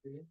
Hey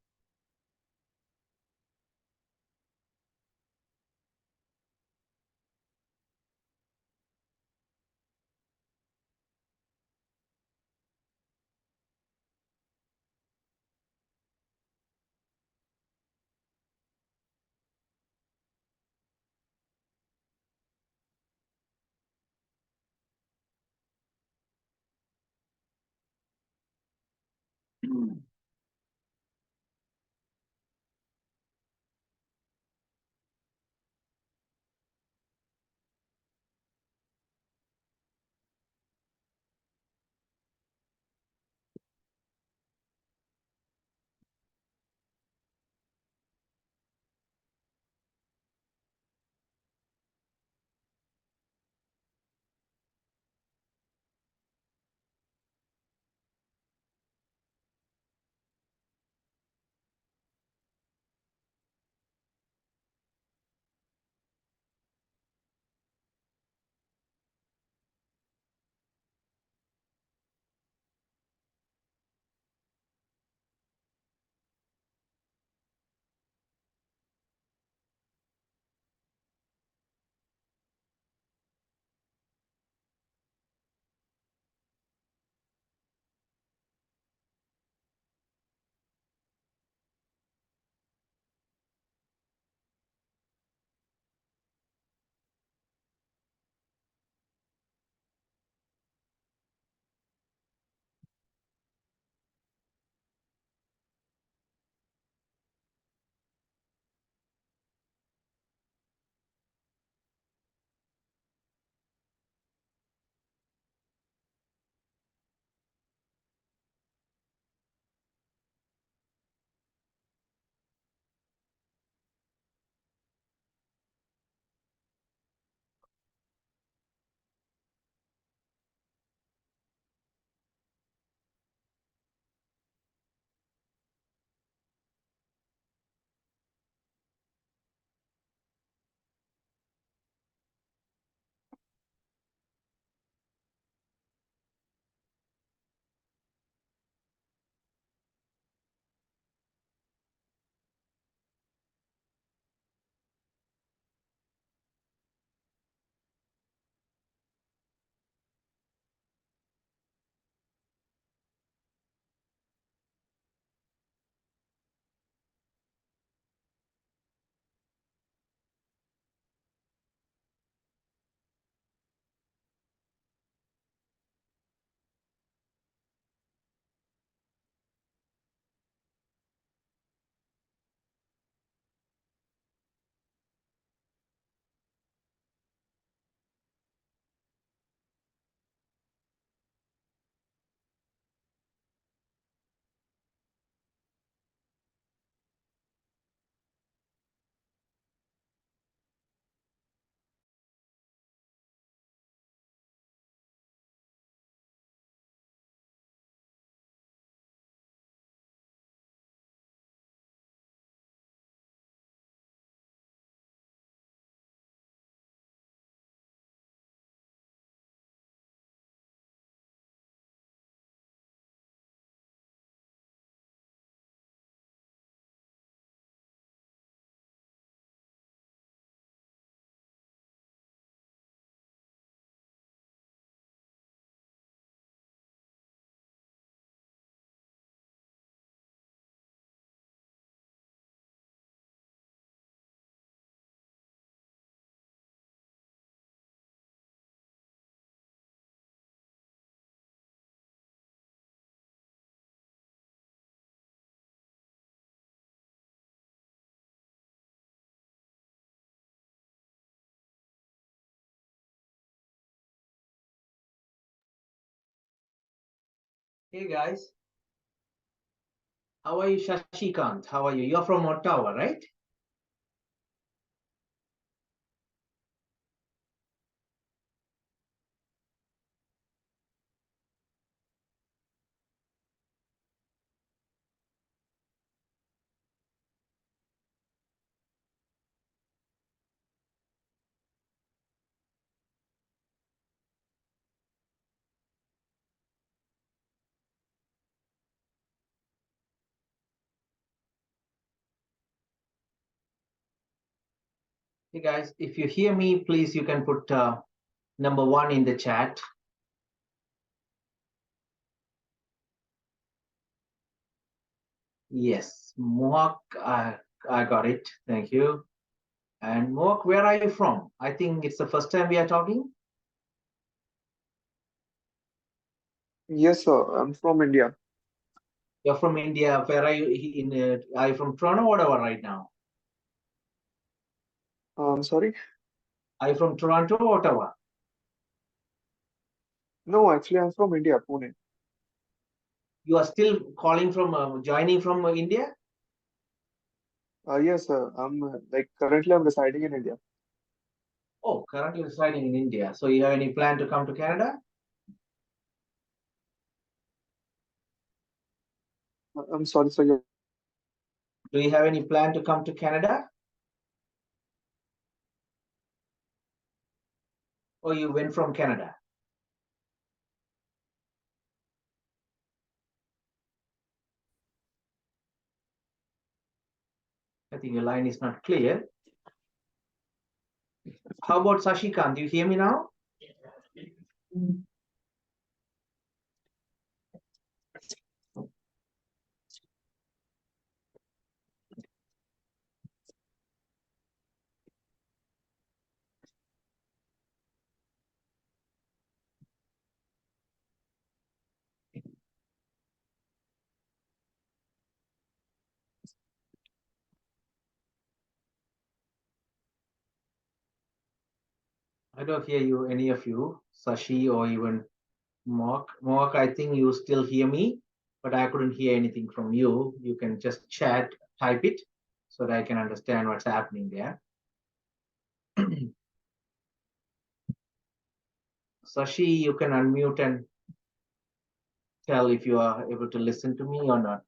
guys, how are you, Shashikant? How are you? You're from Ottawa, right? Hey guys, if you hear me, please you can put number one in the chat. Yes, Mohawk, I got it. Thank you. And Mohawk, where are you from? I think it's the first time we are talking. Yes, sir. I'm from India. You're from India. Where are you? Are you from Toronto or whatever right now? I'm sorry. Are you from Toronto or Ottawa? No, actually, I'm from India, Pune. You are still calling from, joining from India? Yes, sir. I'm like currently I'm residing in India. Oh, currently residing in India. So you have any plan to come to Canada? I'm sorry, sir. Your voice is not clear. Do you have any plan to come to Canada? Or you went from Canada? I think your line is not clear. How about Sashikant? Do you hear me now? I don't hear you, any of you, Sashi or even Mark. Mark, I think you still hear me, but I couldn't hear anything from you. You can just chat, type it, so that I can understand what's happening there. Sashi, you can unmute and tell if you are able to listen to me or not.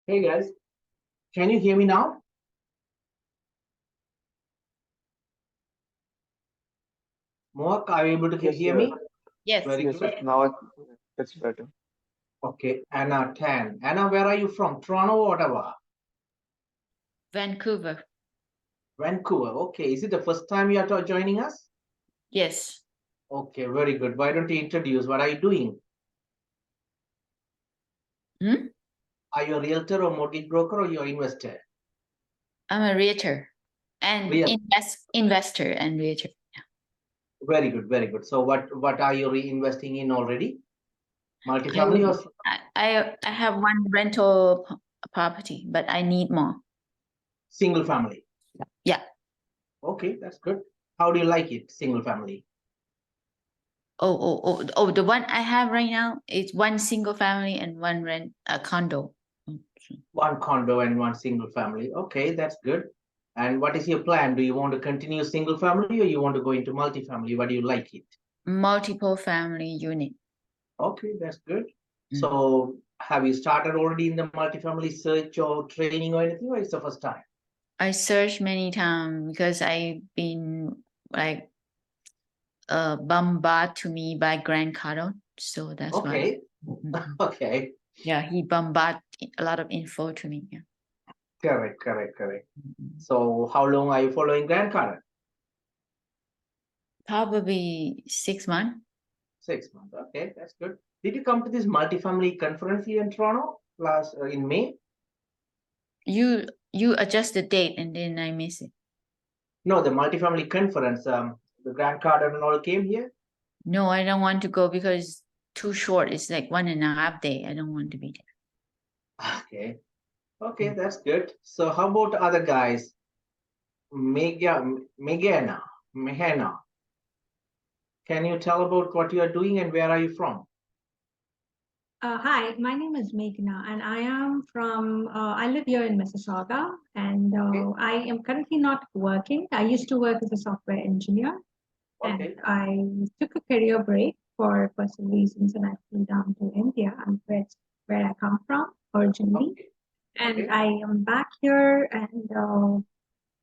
Hey guys, can you hear me now? Mohak, are you able to Yes, hear me? sir. Yes, Very Yes, good. sir. Now it's better. Okay, Anna 10. Anna, where are you from? Toronto or Ottawa? Vancouver. Vancouver. Okay, is it the first time you are joining us? Yes. Okay, very good. Why don't you introduce? What are you doing? Hmm? Are you a realtor or mortgage broker or you're investor? I'm a realtor and Real. investor and realtor. Very good, very good. So what are you reinvesting in already? I, Multifamily or I have one rental property, but I need more. single family? Yeah. Okay, that's good. How do you like it, single family? The one I have right now is one single family and one rent a condo. One condo and one single family. Okay, that's good. And what is your plan? Do you want to continue single family or you want to go into multifamily? What do you like it? Multiple family unit. Okay, that's good. Mm. So have you started already in the multifamily search or training or anything, or it's the first time? I searched many times because I've been like bombarded to me by Grant Cardone. So that's why. Okay, Mhm. okay, Yeah, he bombarded a lot of info to me. Yeah. correct, correct, correct. Mhm. So how long are you following Grant Cardone? Probably 6 months. 6 months. Okay, that's good. Did you come to this multifamily conference here in Toronto last in May? You adjust the date and then I miss it. No, the multifamily conference. The Grant Cardone and all came here. No, I don't want to go because it's too short. It's like 1.5 day. I don't want to be there. Okay, okay, that's good. So how about other guys? Megana. Can you tell about what you are doing and where are you from? Hi, my name is Meghna, and I am from, I live here in Mississauga, and Okay, I am currently not working. I used to work as a software engineer, and okay, I took a career break for personal reasons, and I flew down to India, and that's where I come from originally. okay, And okay. I am back here, and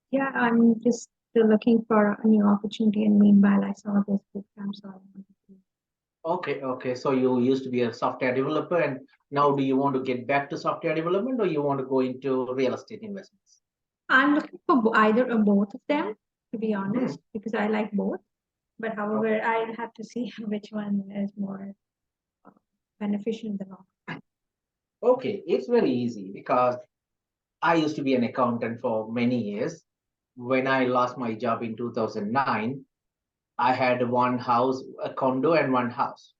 yeah, I'm just still looking for a new opportunity. And meanwhile, I saw this bootcamp, so I wanted to. Okay, okay. So you used to be a software developer, and now do you want to get back to software development or you want to go into real estate investments? I'm looking for either or both of them, to be Hmm. honest, because I like both. But however, I'll have to see which one is more uh, beneficial in the long run. Okay, it's very easy because I used to be an accountant for many years. When I lost my job in 2009, I had one house, a condo, and one house.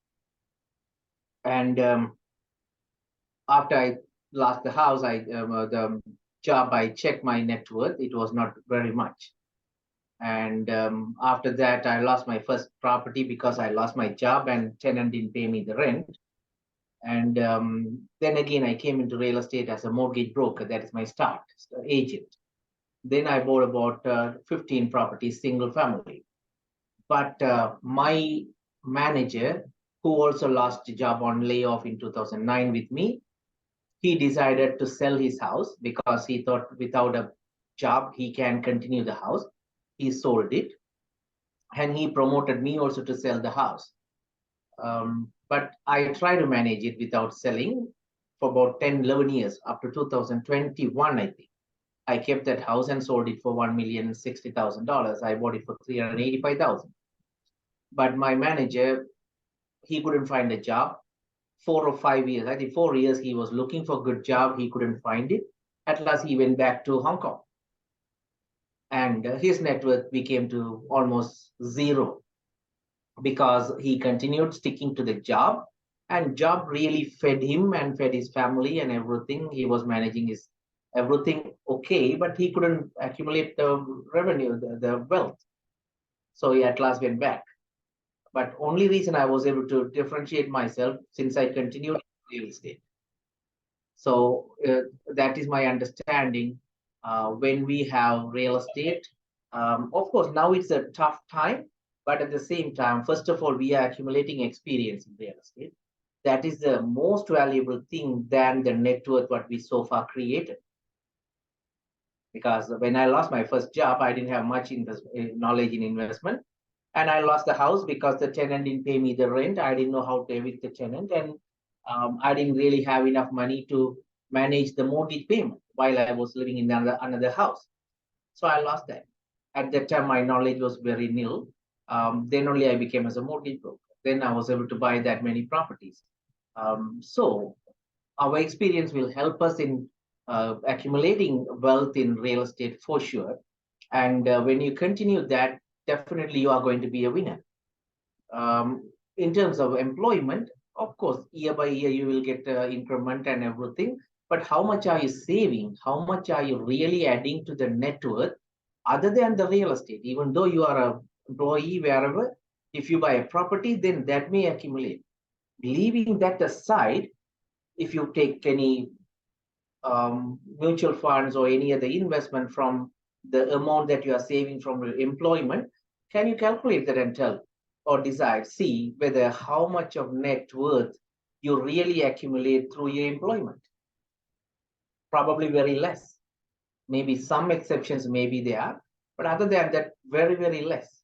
And after I lost the house, the job, I checked my net worth. It was not very much. And after that, I lost my first property because I lost my job and tenant didn't pay me the rent. And then again, I came into real estate as a mortgage broker. That is my start, agent. Then I bought about 15 properties, single family. But my manager, who also lost a job on layoff in 2009 with me, he decided to sell his house because he thought without a job, he can continue the house. He sold it and he promoted me also to sell the house. But I tried to manage it without selling for about 10, 11 years, up to 2021, I think. I kept that house and sold it for $1,060,000. I bought it for 385,000. But my manager, he couldn't find a job. 4 or 5 years, I think 4 years, he was looking for a good job. He couldn't find it. At last, he went back to Hong Kong, and his net worth became to almost zero because he continued sticking to the job, and job really fed him and fed his family and everything. He was managing his everything okay, but he couldn't accumulate the revenue, the wealth. So he at last went back. But only reason I was able to differentiate myself since I continued real estate. So that is my understanding. When we have real estate, of course, now it's a tough time, but at the same time, first of all, we are accumulating experience in real estate. That is the most valuable thing than the net worth what we so far created. Because when I lost my first job, I didn't have much knowledge in investment. And I lost the house because the tenant didn't pay me the rent. I didn't know how to evict the tenant. And I didn't really have enough money to manage the mortgage payment while I was living in another house. So I lost that. At that time, my knowledge was very nil. Then only I became as a mortgage broker. Then I was able to buy that many properties. So our experience will help us in accumulating wealth in real estate for sure. And when you continue that, definitely you are going to be a winner. In terms of employment, of course, year by year you will get increment and everything. But how much are you saving? How much are you really adding to the net worth other than the real estate? Even though you are an employee wherever, if you buy a property, then that may accumulate. Leaving that aside, if you take any mutual funds or any other investment from the amount that you are saving from your employment, can you calculate that and tell or decide, see whether how much of net worth you really accumulate through your employment? Probably very less. Maybe some exceptions, maybe there, but other than that, very, very less.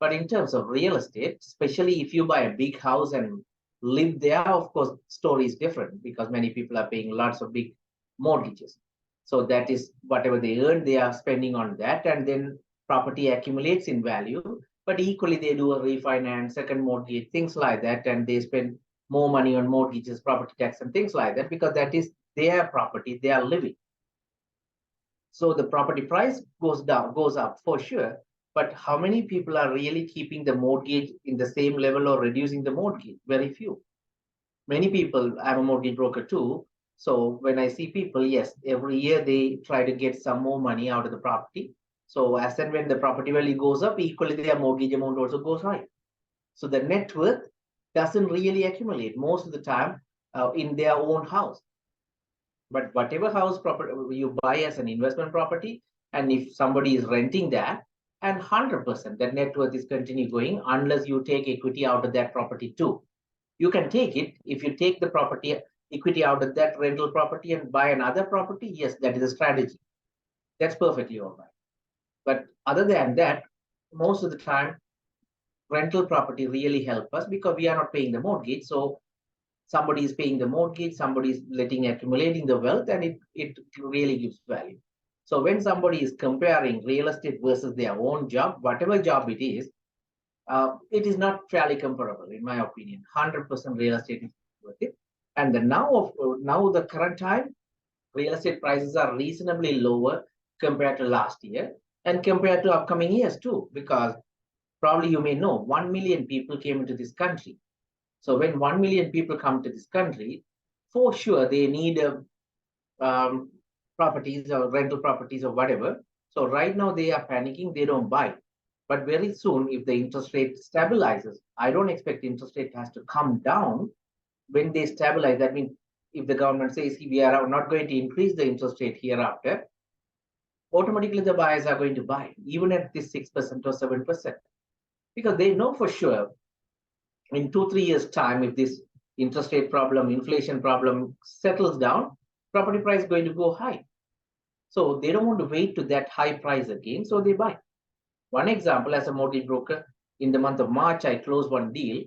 But in terms of real estate, especially if you buy a big house and live there, of course, story is different because many people are paying lots of big mortgages. So that is whatever they earn, they are spending on that, and then property accumulates in value. But equally, they do a refinance, second mortgage, things like that, and they spend more money on mortgages, property tax, and things like that because that is their property, they are living. So the property price goes down, goes up for sure. But how many people are really keeping the mortgage in the same level or reducing the mortgage? Very few. Many people, I'm a mortgage broker too. So when I see people, yes, every year they try to get some more money out of the property. So as and when the property value goes up, equally their mortgage amount also goes high. So the net worth doesn't really accumulate most of the time in their own house. But whatever house property you buy as an investment property, and if somebody is renting that, and 100% that net worth is continue going unless you take equity out of that property too. You can take it if you take the property equity out of that rental property and buy another property. Yes, that is a strategy. That's perfectly all right. But other than that, most of the time, rental property really help us because we are not paying the mortgage. So somebody is paying the mortgage, somebody is accumulating the wealth, and it really gives value. So when somebody is comparing real estate versus their own job, whatever job it is not fairly comparable, in my opinion. 100% real estate is worth it. And now the current time, real estate prices are reasonably lower compared to last year and compared to upcoming years too, because probably you may know 1 million people came into this country. So when 1 million people come to this country, for sure they need properties or rental properties or whatever. So right now they are panicking, they don't buy. But very soon, if the interest rate stabilizes, I don't expect interest rate has to come down. When they stabilize, that means if the government says we are not going to increase the interest rate hereafter, automatically the buyers are going to buy, even at this 6% or 7%. Because they know for sure in 2-3 years' time, if this interest rate problem, inflation problem settles down, property price is going to go high. So they don't want to wait to that high price again, so they buy. One example, as a mortgage broker, in the month of March, I closed one deal.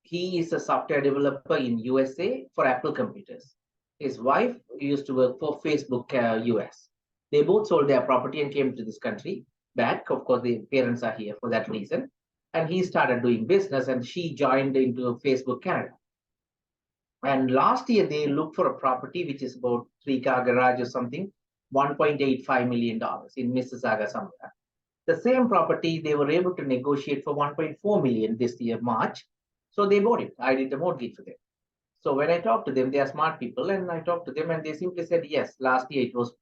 He is a software developer in USA for Apple computers. His wife used to work for Facebook US. They both sold their property and came to this country back. Of course, the parents are here for that reason. And he started doing business, and she joined into Facebook Canada. And last year, they looked for a property which is about 3-car garage or something, $1.85 million in Mississauga somewhere. The same property they were able to negotiate for 1.4 million this year, March. So they bought it. I did the mortgage for them. So when I talked to them, they are smart people, and I talked to them, and they simply said, yes, last year it was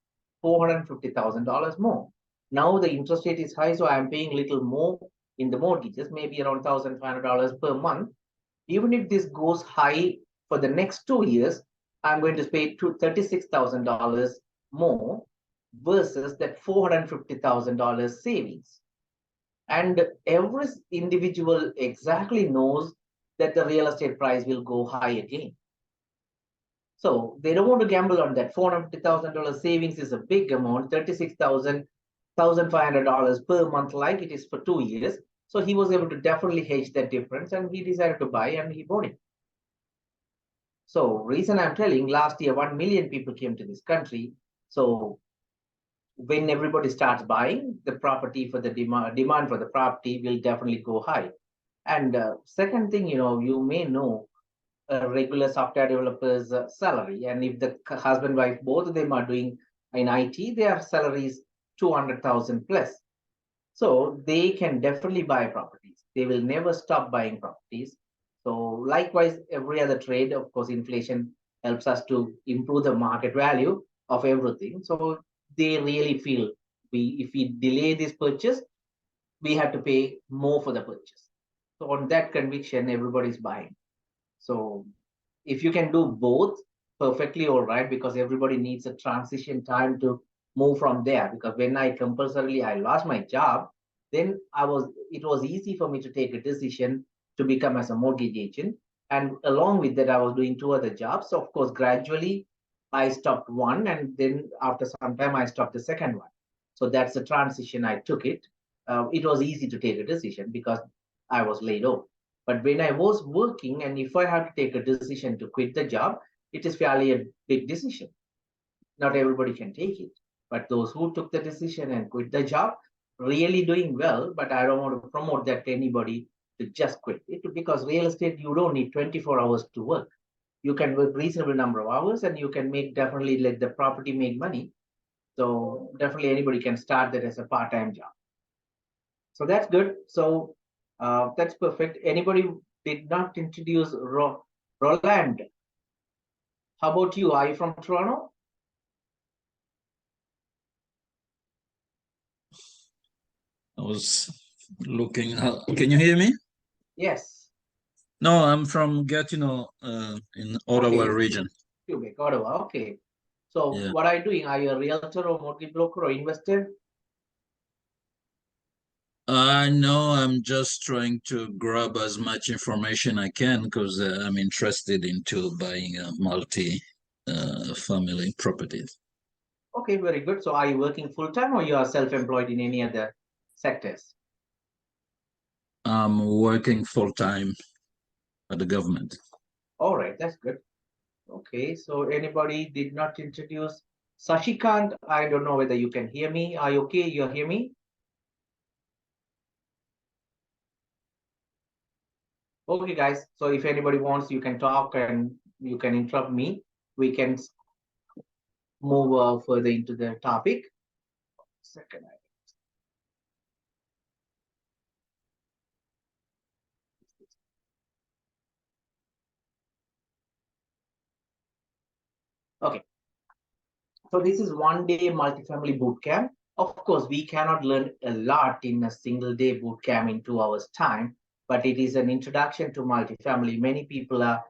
$450,000 more. Now the interest rate is high, so I'm paying a little more in the mortgages, maybe around $1,500 per month. Even if this goes high for the next 2 years, I'm going to pay $36,000 more versus that $450,000 savings. And every individual exactly knows that the real estate price will go high again. So they don't want to gamble on that. $450,000 savings is a big amount, $1,500 per month, like it is for 2 years. So he was able to definitely hedge that difference, and he decided to buy, and he bought it. So reason I'm telling, last year 1 million people came to this country. So when everybody starts buying the property, for the demand for the property will definitely go high. And second thing, you may know a regular software developer's salary, and if the husband wife both of them are doing in IT, their salary is 200,000 plus. So they can definitely buy properties. They will never stop buying properties. So likewise, every other trade, of course, inflation helps us to improve the market value of everything. So they really feel if we delay this purchase, we have to pay more for the purchase. So on that conviction, everybody's buying. So if you can do both, perfectly all right, because everybody needs a transition time to move from there. Because when I lost my job, then it was easy for me to take a decision to become as a mortgage agent. And along with that, I was doing 2 other jobs. So of course, gradually I stopped one, and then after some time I stopped the second one. So that's the transition I took it. It was easy to take a decision because I was laid off. But when I was working, and if I had to take a decision to quit the job, it is fairly a big decision. Not everybody can take it. But those who took the decision and quit the job, really doing well. But I don't want to promote that to anybody to just quit it, because real estate, you don't need 24 hours to work. You can work reasonable number of hours, and you can definitely let the property make money. So definitely anybody can start that as a part-time job. So that's good. So that's perfect. Anybody did not introduce Roland? How about you? Are you from Toronto? I was looking. Can you hear me? Yes. No, I'm from Gatineau, in Ottawa Okay. region. Quebec, Ottawa. Okay. So Yeah. what are you doing? Are you a realtor or mortgage broker or investor? No, I'm just trying to grab as much information I can because I'm interested into buying a multi-family properties. Okay, very good. So are you working full-time, or you are self-employed in any other sectors? I'm working full-time at the government. All right, that's good. Okay, so anybody did not introduce Sashikant? I don't know whether you can hear me. Are you okay? You hear me? Okay, guys. So if anybody wants, you can talk and you can interrupt me. We can move further into the topic. Second. Okay. So this is 1-day multifamily bootcamp. Of course, we cannot learn a lot in a single day bootcamp in 2 hours time, but it is an introduction to multifamily. Many people are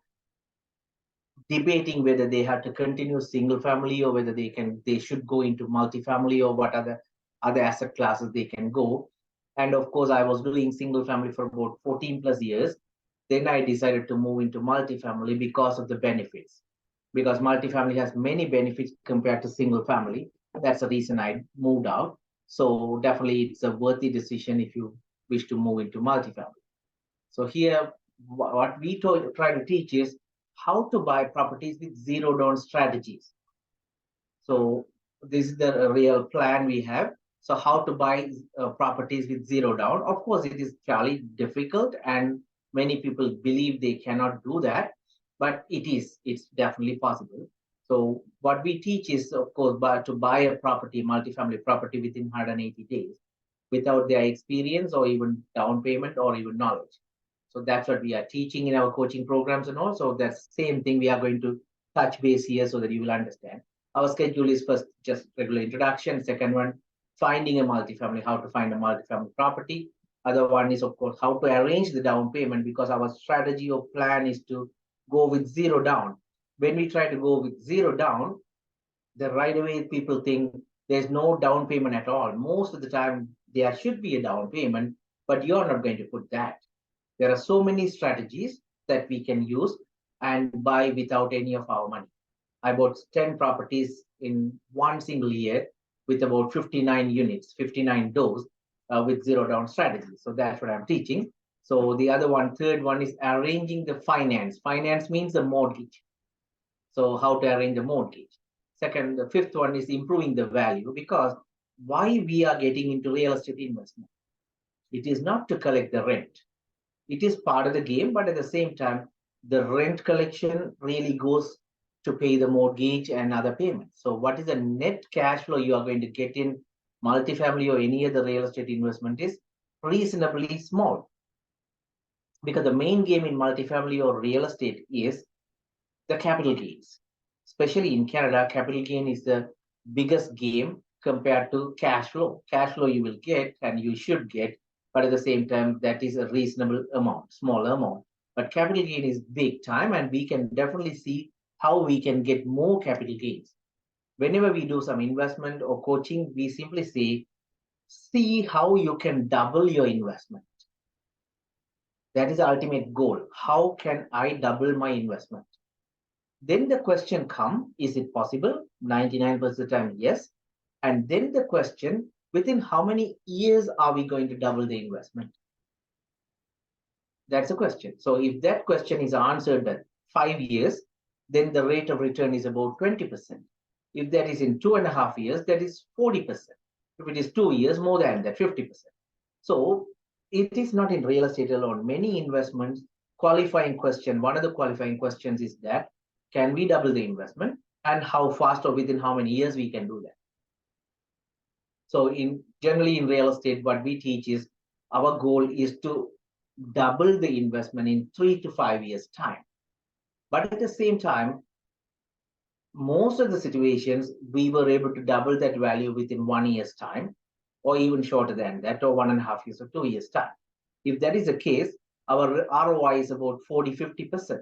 debating whether they have to continue single family, or whether they should go into multifamily, or what other asset classes they can go. And of course, I was doing single family for about 14 plus years. Then I decided to move into multifamily because of the benefits. Because multifamily has many benefits compared to single family. That's the reason I moved out. So definitely it's a worthy decision if you wish to move into multifamily. So here, what we try to teach is how to buy properties with zero down strategies. So this is the real plan we have. So how to buy properties with zero down. Of course, it is fairly difficult, and many people believe they cannot do that, but it's definitely possible. So what we teach is, of course, to buy a property, multifamily property, within 180 days without their experience or even down payment or even knowledge. So that's what we are teaching in our coaching programs, and also that same thing we are going to touch base here so that you will understand. Our schedule is first just regular introduction. Second one, finding a multifamily, how to find a multifamily property. Other one is, of course, how to arrange the down payment, because our strategy or plan is to go with zero down. When we try to go with zero down, the right away people think there's no down payment at all. Most of the time, there should be a down payment, but you're not going to put that. There are so many strategies that we can use and buy without any of our money. I bought 10 properties in one single year with about 59 units, 59 doors with zero down strategy. So that's what I'm teaching. So the other one, third one is arranging the finance. Finance means the mortgage. So how to arrange the mortgage. Second, the fifth one is improving the value, because why we are getting into real estate investment? It is not to collect the rent. It is part of the game, but at the same time, the rent collection really goes to pay the mortgage and other payments. So what is the net cash flow you are going to get in multifamily or any other real estate investment is reasonably small. Because the main game in multifamily or real estate is the capital gains. Especially in Canada, capital gain is the biggest game compared to cash flow. Cash flow you will get and you should get, but at the same time, that is a reasonable amount, smaller amount. But capital gain is big time, and we can definitely see how we can get more capital gains. Whenever we do some investment or coaching, we simply say, see how you can double your investment. That is the ultimate goal. How can I double my investment? Then the question comes, is it possible? 99% of the time, yes. And then the question, within how many years are we going to double the investment? That's a question. So if that question is answered at 5 years, then the rate of return is about 20%. If that is in 2.5 years, that is 40%. If it is 2 years, more than that, 50%. So it is not in real estate alone. Many investments, qualifying question, one of the qualifying questions is that, can we double the investment, and how fast or within how many years we can do that? So generally in real estate, what we teach is our goal is to double the investment in 3 to 5 years time. But at the same time, most of the situations, we were able to double that value within 1 year's time, or even shorter than that, or 1.5 years or 2 years time. If that is the case, our ROI is about 40-50%.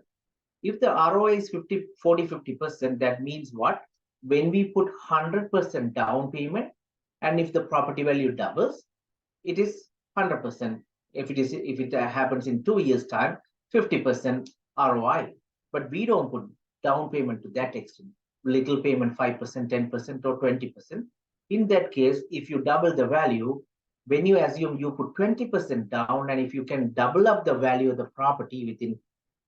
If the ROI is 40-50%, that means what? When we put 100% down payment, and if the property value doubles, it is 100%. If it happens in 2 years' time, 50% ROI. But we don't put down payment to that extent. Little payment, 5%, 10%, or 20%. In that case, if you double the value, when you assume you put 20% down, and if you can double up the value of the property within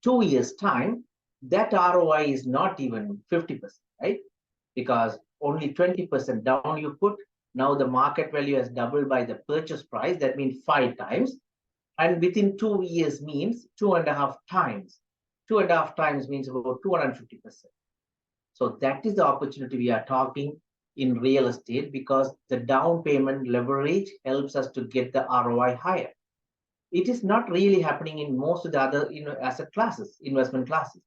2 years' time, that ROI is not even 50%, right? Because only 20% down you put. Now the market value has doubled by the purchase price. That means 5 times. And within 2 years means 2.5 times. 2.5 times means about 250%. So that is the opportunity we are talking in real estate, because the down payment leverage helps us to get the ROI higher. It is not really happening in most of the other asset classes, investment classes.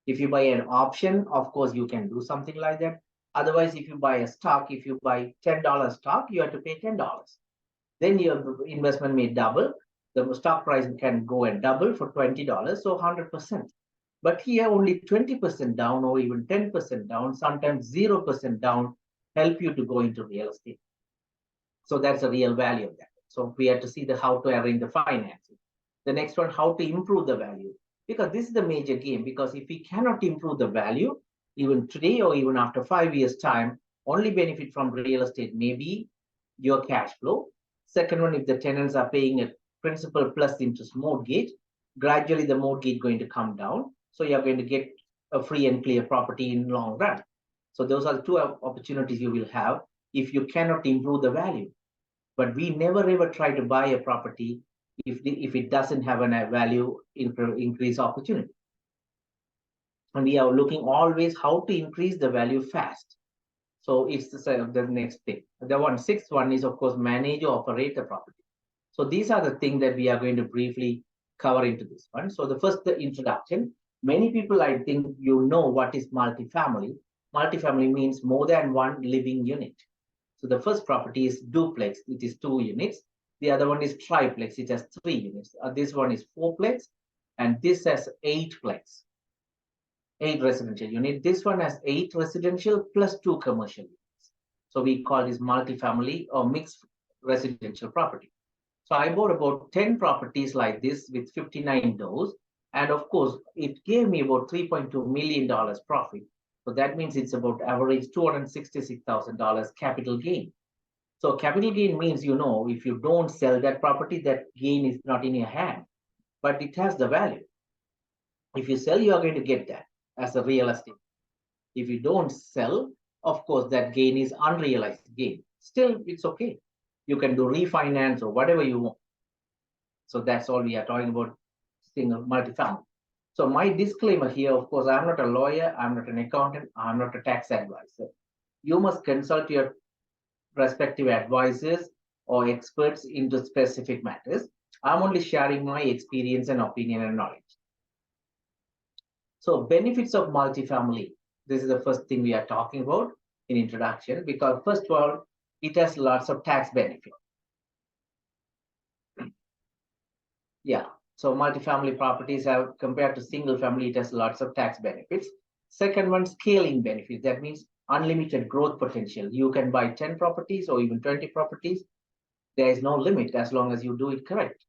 If you buy an option, of course, you can do something like that. Otherwise, if you buy a stock, if you buy $10 stock, you have to pay $10. Then your investment may double. The stock price can go and double for $20, so 100%. But here, only 20% down or even 10% down, sometimes 0% down, help you to go into real estate. So that's a real value of that. So we have to see how to arrange the financing. The next one, how to improve the value. Because this is the major game. Because if we cannot improve the value, even today or even after 5 years' time, only benefit from real estate may be your cash flow. Second one, if the tenants are paying a principal plus interest mortgage, gradually the mortgage going to come down. So you're going to get a free and clear property in long run. So those are the two opportunities you will have if you cannot improve the value. But we never ever try to buy a property if it doesn't have a value increase opportunity. And we are looking always how to increase the value fast. So it's the next thing. The sixth one is, of course, manage or operate the property. So these are the things that we are going to briefly cover into this one. So the first, the introduction. Many people, I think, what is multifamily. Multifamily means more than one living unit. So the first property is duplex, it is 2 units. The other one is triplex, it has 3 units. This one is 4plex, and this has 8plex, 8 residential units. This one has 8 residential plus 2 commercial units. So we call this multifamily or mixed residential property. So I bought about 10 properties like this with 59 doors, And of course, it gave me about $3.2 million profit. So that means it's about average $266,000 capital gain. So capital gain means, if you don't sell that property, that gain is not in your hand, but it has the value. If you sell, you are going to get that as a real estate. If you don't sell, of course, that gain is unrealized gain. Still, it's okay. You can do refinance or whatever you want. So that's all we are talking about, single multifamily. So my disclaimer here, of course, I'm not a lawyer, I'm not an accountant, I'm not a tax advisor. You must consult your respective advisors or experts into specific matters. I'm only sharing my experience and opinion and knowledge. So benefits of multifamily. This is the first thing we are talking about in introduction, because first of all, it has lots of tax benefit. Yeah, so multifamily properties have, compared to single family, it has lots of tax benefits. Second one, scaling benefits. That means unlimited growth potential. You can buy 10 properties or even 20 properties. There is no limit as long as you do it correct.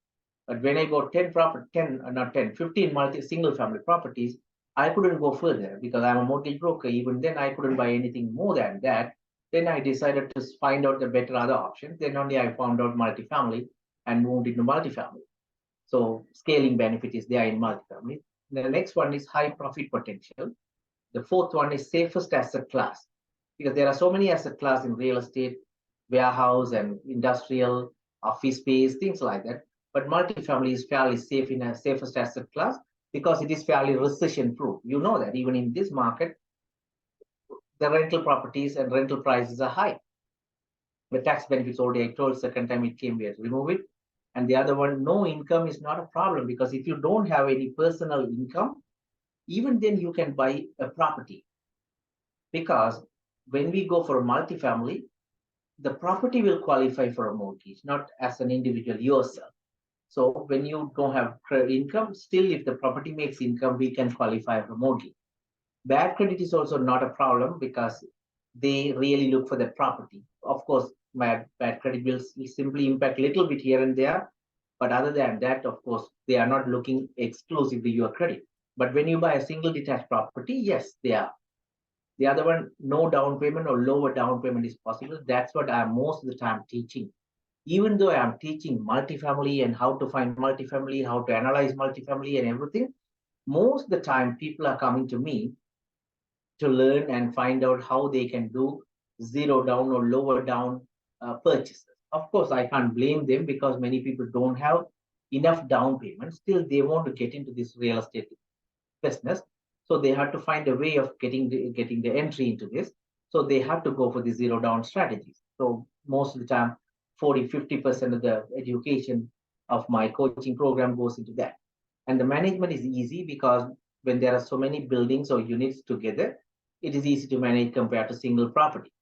But when I got 15 single family properties, I couldn't go further because I'm a mortgage broker. Even then, I couldn't buy anything more than that. Then I decided to find out the better other options. Then only I found out multifamily and moved into multifamily. So scaling benefit is there in multifamily. The next one is high profit potential. The fourth one is safest asset class, because there are so many asset class in real estate, warehouse and industrial, office space, things like that. But multifamily is fairly safe in a safest asset class because it is fairly recession proof. You know that even in this market, the rental properties and rental prices are high. The tax benefits already I told, second time it came, we had to remove it. And the other one, no income is not a problem, because if you don't have any personal income, even then you can buy a property. Because when we go for a multifamily, the property will qualify for a mortgage, not as an individual yourself. So when you don't have credit income, still if the property makes income, we can qualify for a mortgage. Bad credit is also not a problem because they really look for the property. Of course, bad credit will simply impact a little bit here and there. But other than that, of course, they are not looking exclusively your credit. But when you buy a single detached property, yes, they are. The other one, no down payment or lower down payment is possible. That's what I'm most of the time teaching. Even though I'm teaching multifamily and how to find multifamily, how to analyze multifamily and everything, most of the time people are coming to me to learn and find out how they can do zero down or lower down purchases. Of course, I can't blame them because many people don't have enough down payment. Still, they want to get into this real estate business. So they have to find a way of getting the entry into this. So they have to go for the zero down strategies. So most of the time, 40-50% of the education of my coaching program goes into that. And the management is easy because when there are so many buildings or units together, it is easy to manage compared to single property.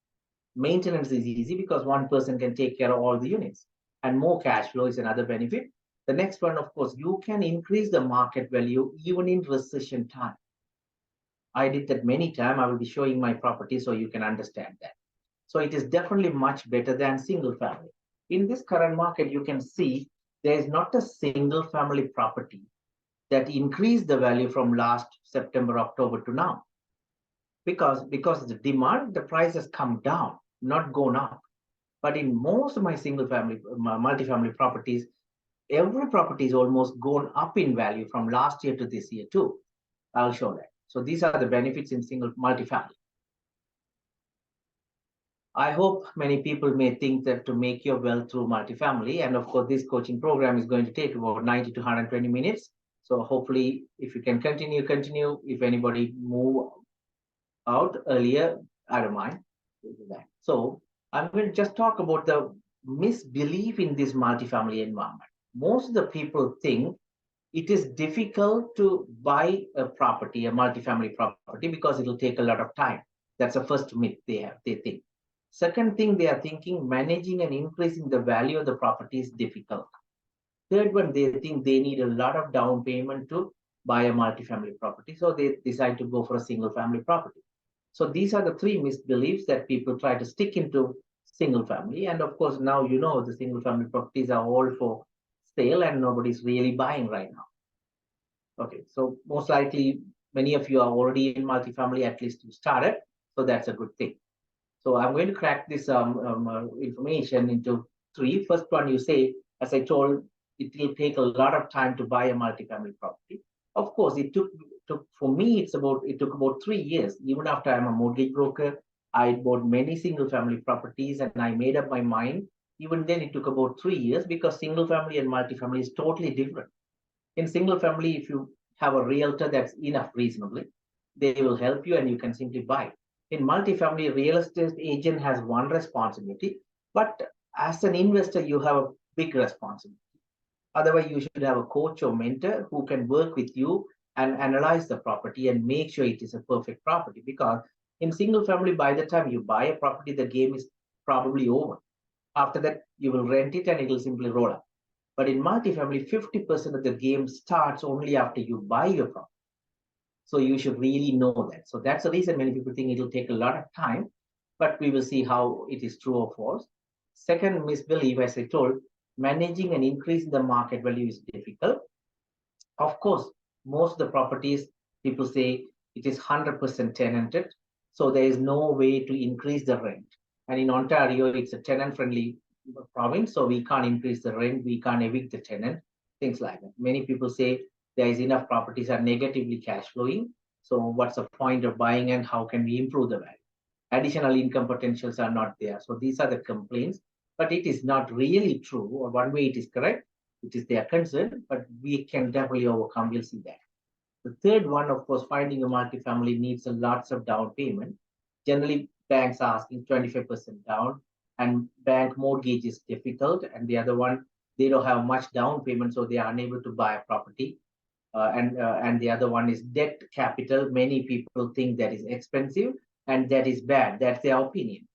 Maintenance is easy because one person can take care of all the units, and more cash flow is another benefit. The next one, of course, you can increase the market value even in recession time. I did that many times. I will be showing my property so you can understand that. So it is definitely much better than single family. In this current market, you can see there is not a single family property that increased the value from last September, October to now. Because the demand, the price has come down, not gone up. But in most of my single family, multifamily properties, every property is almost gone up in value from last year to this year too. I'll show that. So these are the benefits in single multifamily. I hope many people may think that to make your wealth through multifamily, and of course, this coaching program is going to take about 90 to 120 minutes. So hopefully, if you can continue. If anybody move out earlier, I don't mind. So I'm going to just talk about the misbelief in this multifamily environment. Most of the people think it is difficult to buy a property, a multifamily property, because it will take a lot of time. That's the first myth they think. Second thing, they are thinking managing and increasing the value of the property is difficult. Third one, they think they need a lot of down payment to buy a multifamily property. So they decide to go for a single family property. So these are the three misbeliefs that people try to stick into single family. And of course, now you know the single family properties are all for sale and nobody's really buying right now. Okay, so most likely many of you are already in multifamily, at least you started, so that's a good thing. So I'm going to crack this information into three. First one, you say, as I told, it will take a lot of time to buy a multifamily property. Of course, it took for me, it took about 3 years. Even after I'm a mortgage broker, I bought many single family properties and I made up my mind. Even then, it took about 3 years because single family and multifamily is totally different. In single family, if you have a realtor that's enough reasonably, they will help you and you can simply buy. In multifamily, real estate agent has one responsibility, but as an investor, you have a big responsibility. Otherwise, you should have a coach or mentor who can work with you and analyze the property and make sure it is a perfect property. Because in single family, by the time you buy a property, the game is probably over. After that, you will rent it and it will simply roll up. But in multifamily, 50% of the game starts only after you buy your property. So you should really know that. So that's the reason many people think it will take a lot of time, but we will see how it is true or false. Second misbelief, as I told, managing an increase in the market value is difficult. Of course, most of the properties, people say it is 100% tenanted, so there is no way to increase the rent. And in Ontario, it's a tenant-friendly province, so we can't increase the rent, we can't evict the tenant, things like that. Many people say there is enough properties are negatively cash flowing, so what's the point of buying and how can we improve the value? Additional income potentials are not there. So these are the complaints, but it is not really true, or one way it is correct. It is their concern, but we can definitely overcome. We'll see that. The third one, of course, finding a multifamily needs a lots of down payment. Generally, banks are asking 25% down, and bank mortgage is difficult. And the other one, they don't have much down payment, so they are unable to buy a property. And the other one is debt capital. Many people think that is expensive, and that is bad. That's their opinion.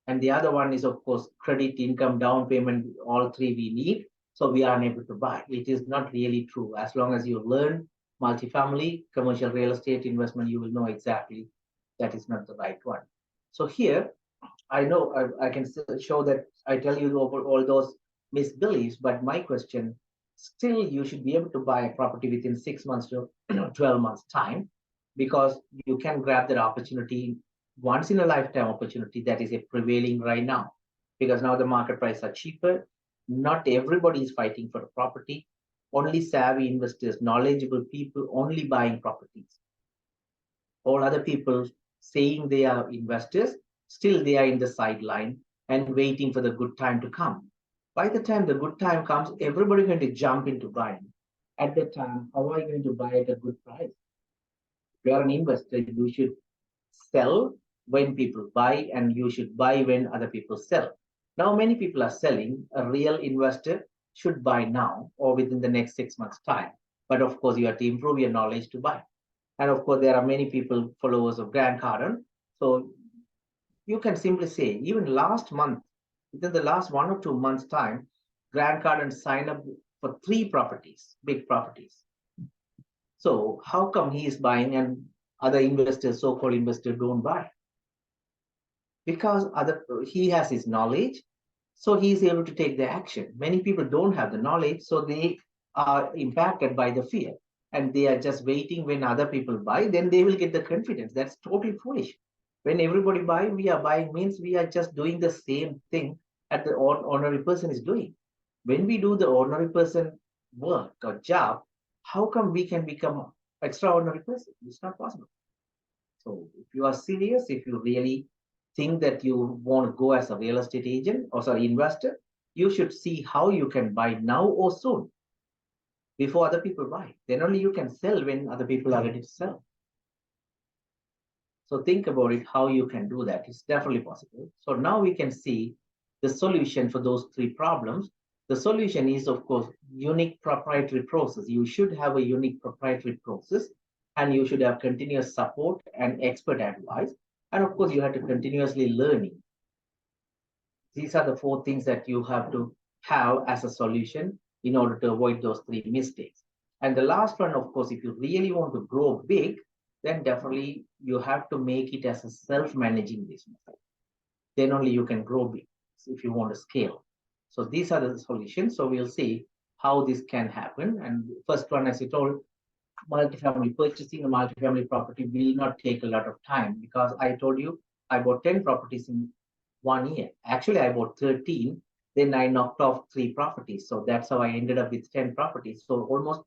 And the other one is, of course, credit, income, down payment. All three we need, so we are unable to buy. It is not really true. As long as you learn multifamily, commercial real estate investment, you will know exactly that is not the right one. So here, I know I can show that I tell you all those misbeliefs, but my question, still you should be able to buy a property within 6 months to 12 months time, because you can grab that opportunity, once in a lifetime opportunity that is prevailing right now, because now the market prices are cheaper. Not everybody is fighting for a property. Only savvy investors, knowledgeable people only buying properties. All other people saying they are investors, still they are in the sideline and waiting for the good time to come. By the time the good time comes, everybody is going to jump into buying. At that time, how are you going to buy at a good price? If you are an investor, you should sell when people buy, and you should buy when other people sell. Now, many people are selling. A real investor should buy now or within the next 6 months' time. But of course, you have to improve your knowledge to buy. And of course, there are many people, followers of Grant Cardone. So you can simply say, even last month, within the last 1 or 2 months' time, Grant Cardone signed up for 3 properties, big properties. So how come he is buying and other investors, so-called investors, don't buy? Because he has his knowledge, so he is able to take the action. Many people don't have the knowledge, so they are impacted by the fear, and they are just waiting when other people buy, then they will get the confidence. That's totally foolish. When everybody buy, we are buying means we are just doing the same thing that the ordinary person is doing. When we do the ordinary person work or job, how come we can become an extraordinary person? It's not possible. So if you are serious, if you really think that you want to go as a real estate agent or sorry, investor, you should see how you can buy now or soon before other people buy. Then only you can sell when other people are ready to sell. So think about it, how you can do that. It's definitely possible. So now we can see the solution for those 3 problems. The solution is, of course, unique proprietary process. You should have a unique proprietary process, and you should have continuous support and expert advice. And of course, you have to continuously learning. These are the 4 things that you have to have as a solution in order to avoid those 3 mistakes. And the last one, of course, if you really want to grow big, then definitely you have to make it as a self-managing business. Then only you can grow big if you want to scale. So these are the solutions. So we'll see how this can happen. And first one, as I told, multifamily, purchasing a multifamily property will not take a lot of time, because I told you I bought 10 properties in 1 year. Actually, I bought 13, then I knocked off 3 properties. So that's how I ended up with 10 properties. So almost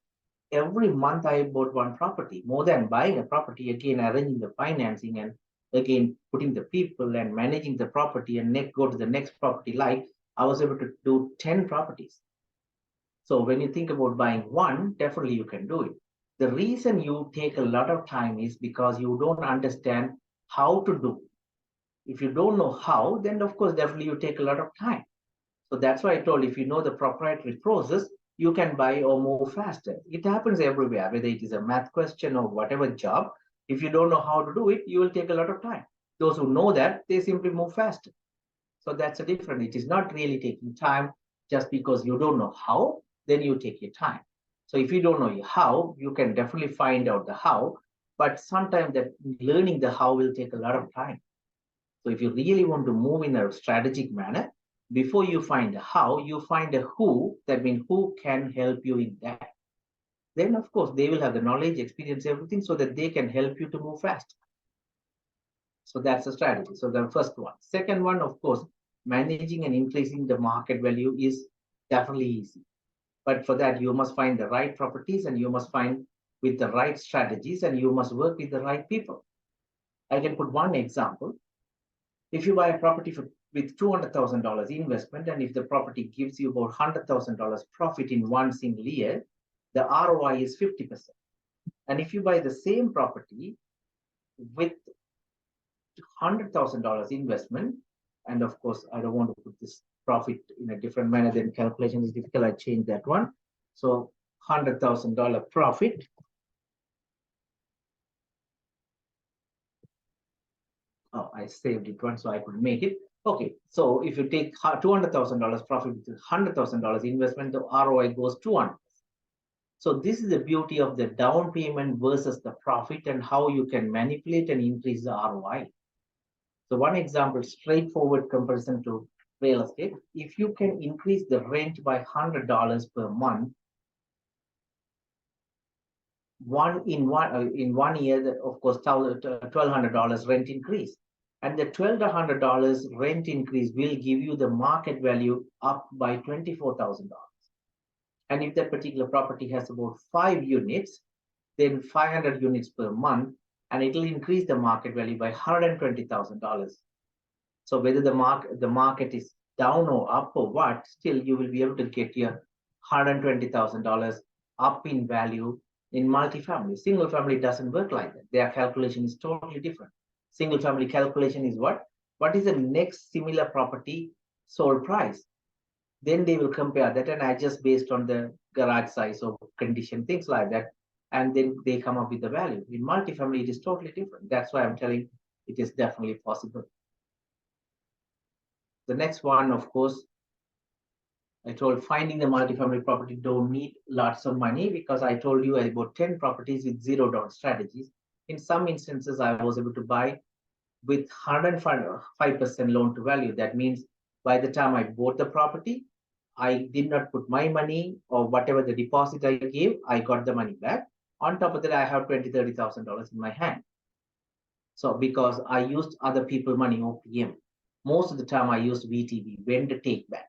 every month I bought 1 property, more than buying a property, again arranging the financing and again putting the people and managing the property and go to the next property. Like I was able to do 10 properties. So when you think about buying 1, definitely you can do it. The reason you take a lot of time is because you don't understand how to do. If you don't know how, then of course definitely you take a lot of time. So that's why I told, if you know the proprietary process, you can buy or move faster. It happens everywhere, whether it is a math question or whatever job. If you don't know how to do it, you will take a lot of time. Those who know that, they simply move faster. So that's a difference. It is not really taking time just because you don't know how, then you take your time. So if you don't know how, you can definitely find out the how, but sometimes that learning the how will take a lot of time. So if you really want to move in a strategic manner, before you find a how, you find a who. That means who can help you in that. Then of course they will have the knowledge, experience, everything, so that they can help you to move fast. So that's the strategy. So the first one. Second one, of course, managing and increasing the market value is definitely easy. But for that, you must find the right properties and you must find with the right strategies and you must work with the right people. I can put one example. If you buy a property with $200,000 investment, and if the property gives you about $100,000 profit in 1 single year, the ROI is 50%. And if you buy the same property with $100,000 investment, and of course, I don't want to put this profit in a different manner, then calculation is difficult. I change that one. So $100,000 profit. Oh, I saved it once so I could make it. Okay, so if you take $200,000 profit with $100,000 investment, the ROI goes 200%. So this is the beauty of the down payment versus the profit and how you can manipulate and increase the ROI. So one example, straightforward comparison to real estate. If you can increase the rent by $100 per month, in 1 year, that of course $1,200 rent increase, and the $1,200 rent increase will give you the market value up by $24,000. And if that particular property has about 5 units, then 500 units per month, and it will increase the market value by $120,000. So whether the market is down or up or what, still you will be able to get your $120,000 up in value in multifamily. Single family doesn't work like that. Their calculation is totally different. Single family calculation is what? What is the next similar property sold price? Then they will compare that and adjust based on the garage size or condition, things like that. And then they come up with the value. In multifamily, it is totally different. That's why I'm telling it is definitely possible. The next one, of course, I told finding the multifamily property don't need lots of money, because I told you I bought 10 properties with 0 down strategies. In some instances, I was able to buy with 105% loan to value. That means by the time I bought the property, I did not put my money or whatever the deposit I gave, I got the money back. On top of that, I have $20,000, $30,000 in my hand. So because I used other people's money, OPM, most of the time I used VTB, vendor take back.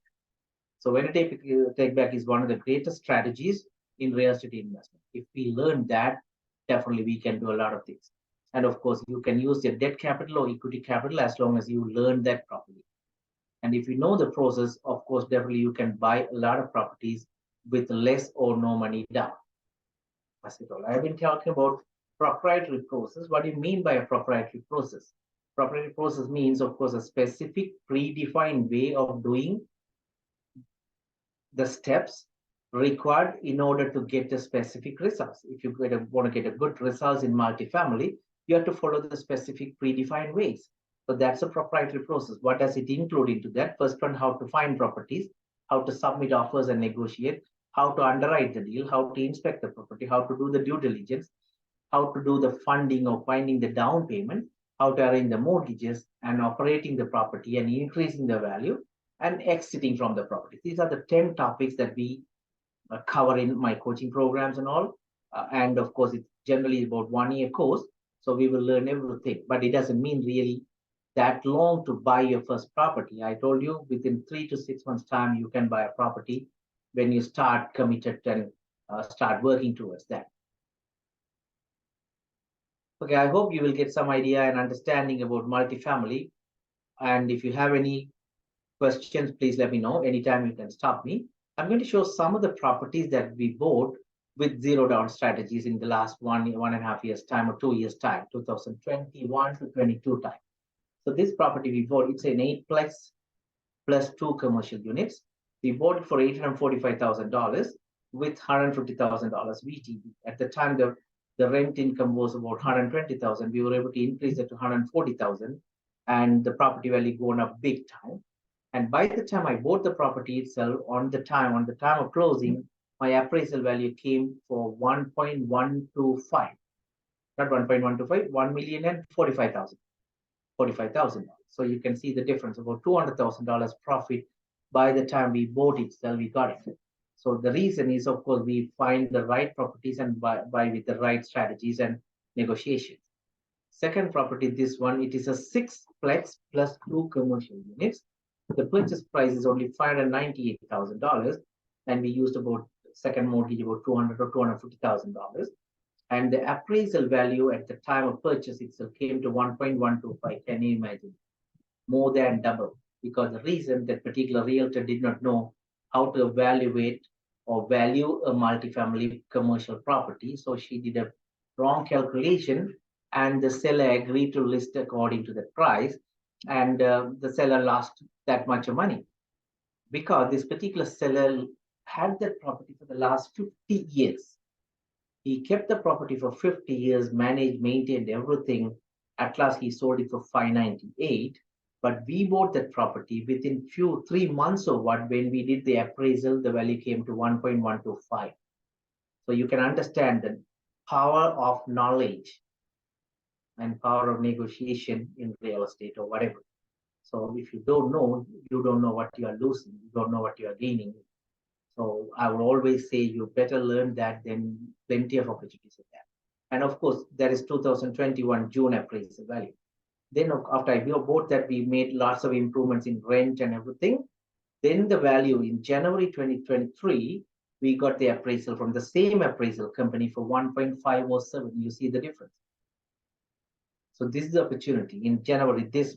So vendor take back is one of the greatest strategies in real estate investment. If we learn that, definitely we can do a lot of things. And of course, you can use your debt capital or equity capital as long as you learn that properly. And if you know the process, of course, definitely you can buy a lot of properties with less or no money down. That's it all. I've been talking about proprietary process. What do you mean by a proprietary process? Proprietary process means, of course, a specific predefined way of doing the steps required in order to get the specific results. If you want to get a good results in multifamily, you have to follow the specific predefined ways. So that's a proprietary process. What does it include into that? First one, how to find properties, how to submit offers and negotiate, how to underwrite the deal, how to inspect the property, how to do the due diligence, how to do the funding or finding the down payment, how to arrange the mortgages and operating the property and increasing the value and exiting from the property. These are the 10 topics that we cover in my coaching programs and all. And of course, it's generally about 1 year course. So we will learn everything, but it doesn't mean really that long to buy your first property. I told you within 3 to 6 months time, you can buy a property when you start committed and start working towards that. Okay, I hope you will get some idea and understanding about multifamily. And if you have any questions, please let me know. Anytime you can stop me. I'm going to show some of the properties that we bought with zero down strategies in the last 1.5 years time or 2 years time, 2021 to 22 time. So this property we bought, it's an 8plex plus 2 commercial units. We bought it for $845,000 with $150,000 VTB. At the time, the rent income was about $120,000. We were able to increase it to $140,000, and the property value gone up big time. And by the time I bought the property itself, on the time of closing, my appraisal value came for 1.125, not 1.125, $1,045,000. So you can see the difference, about $200,000 profit by the time we bought it, so we got it. So the reason is, of course, we find the right properties and buy with the right strategies and negotiations. Second property, this one, it is a 6plex plus 2 commercial units. The purchase price is only $598,000, and we used about second mortgage about $200,000 or $250,000. And the appraisal value at the time of purchase itself came to 1.125. Can you imagine? More than double, because the reason that particular realtor did not know how to evaluate or value a multifamily commercial property. So she did a wrong calculation, and the seller agreed to list according to the price, and the seller lost that much of money because this particular seller had that property for the last 50 years. He kept the property for 50 years, managed, maintained everything. At last, he sold it for $598. But we bought that property within 3 months of what, when we did the appraisal, the value came to 1.125. So you can understand the power of knowledge and power of negotiation in real estate or whatever. So if you don't know what you are losing. You don't know what you are gaining. So I would always say you better learn that than plenty of opportunities in that. And of course, that is 2021 June appraisal value. Then after I bought that, we made lots of improvements in rent and everything. Then the value in January 2023, we got the appraisal from the same appraisal company for 1.507. You see the difference. So this is the opportunity. In January, this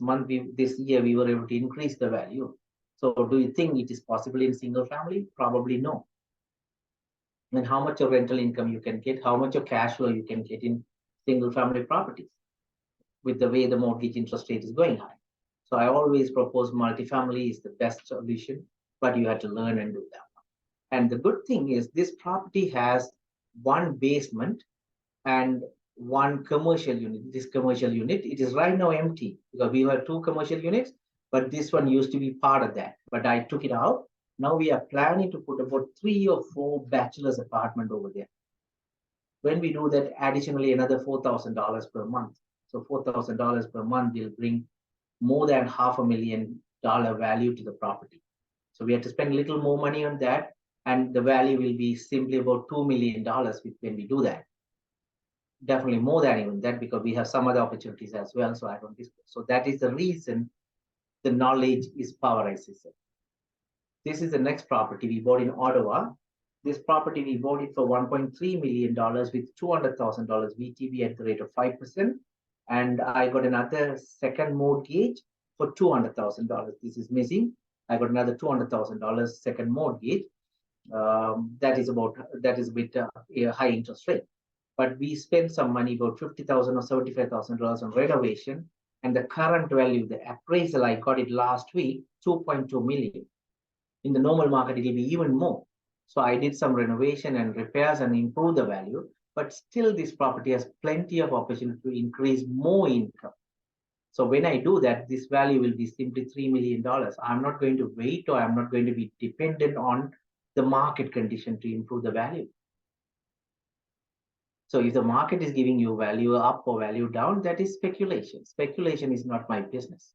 year, we were able to increase the value. So do you think it is possible in single family? Probably no. And how much of rental income you can get, how much of cash flow you can get in single family properties with the way the mortgage interest rate is going high. So I always propose multifamily is the best solution, but you have to learn and do that. And the good thing is this property has one basement and one commercial unit. This commercial unit, it is right now empty because we have 2 commercial units, but this one used to be part of that, but I took it out. Now we are planning to put about 3 or 4 bachelor's apartment over there. When we do that, additionally another $4,000 per month. So $4,000 per month will bring more than $500,000 value to the property. So we have to spend a little more money on that, and the value will be simply about $2 million when we do that. Definitely more than even that, because we have some other opportunities as well. So I don't discuss. So that is the reason the knowledge is power, I say. This is the next property we bought in Ottawa. This property, we bought it for $1.3 million with $200,000 VTB at the rate of 5%. And I got another second mortgage for $200,000. This is missing. I got another $200,000 second mortgage. That is a bit a high interest rate. But we spent some money, about $50,000 or $75,000 on renovation. And the current value, the appraisal, I got it last week, $2.2 million. In the normal market, it will be even more. So I did some renovation and repairs and improve the value. But still, this property has plenty of opportunity to increase more income. So when I do that, this value will be simply $3 million. I'm not going to wait, or I'm not going to be dependent on the market condition to improve the value. So if the market is giving you value up or value down, that is speculation. Speculation is not my business.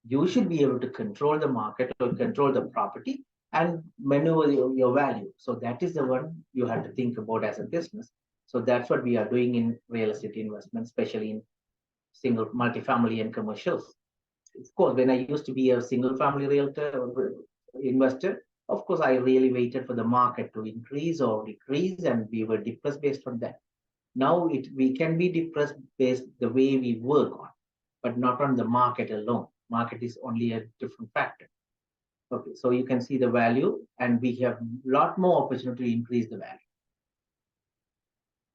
You should be able to control the market or control the property and maneuver your value. So that is the one you have to think about as a business. So that's what we are doing in real estate investment, especially in single, multifamily, and commercials. Of course, when I used to be a single family realtor or investor, of course, I really waited for the market to increase or decrease, and we were depressed based on that. Now we can be depressed based the way we work on, but not on the market alone. Market is only a different factor. Okay, so you can see the value, and we have a lot more opportunity to increase the value.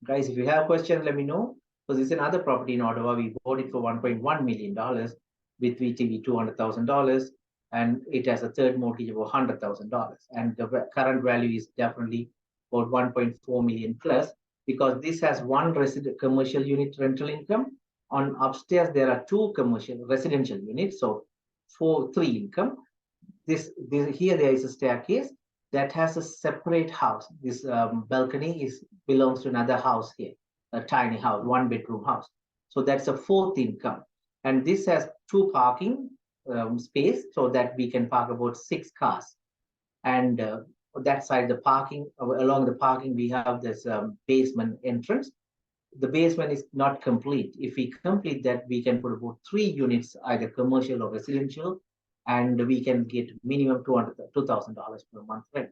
Guys, if you have questions, let me know. So this is another property in Ottawa. We bought it for $1.1 million with VTV $200,000, and it has a third mortgage of $100,000. And the current value is definitely about 1.4 million plus, because this has one commercial unit rental income. On upstairs, there are two commercial residential units, so three income. This here there is a staircase that has a separate house. This balcony belongs to another house here, a tiny house, 1-bedroom house. So that's a fourth income. And this has two parking space, so that we can park about 6 cars. And that side, the parking, along the parking, we have this basement entrance. The basement is not complete. If we complete that, we can put about 3 units, either commercial or residential, and we can get minimum $2,000 per month rent.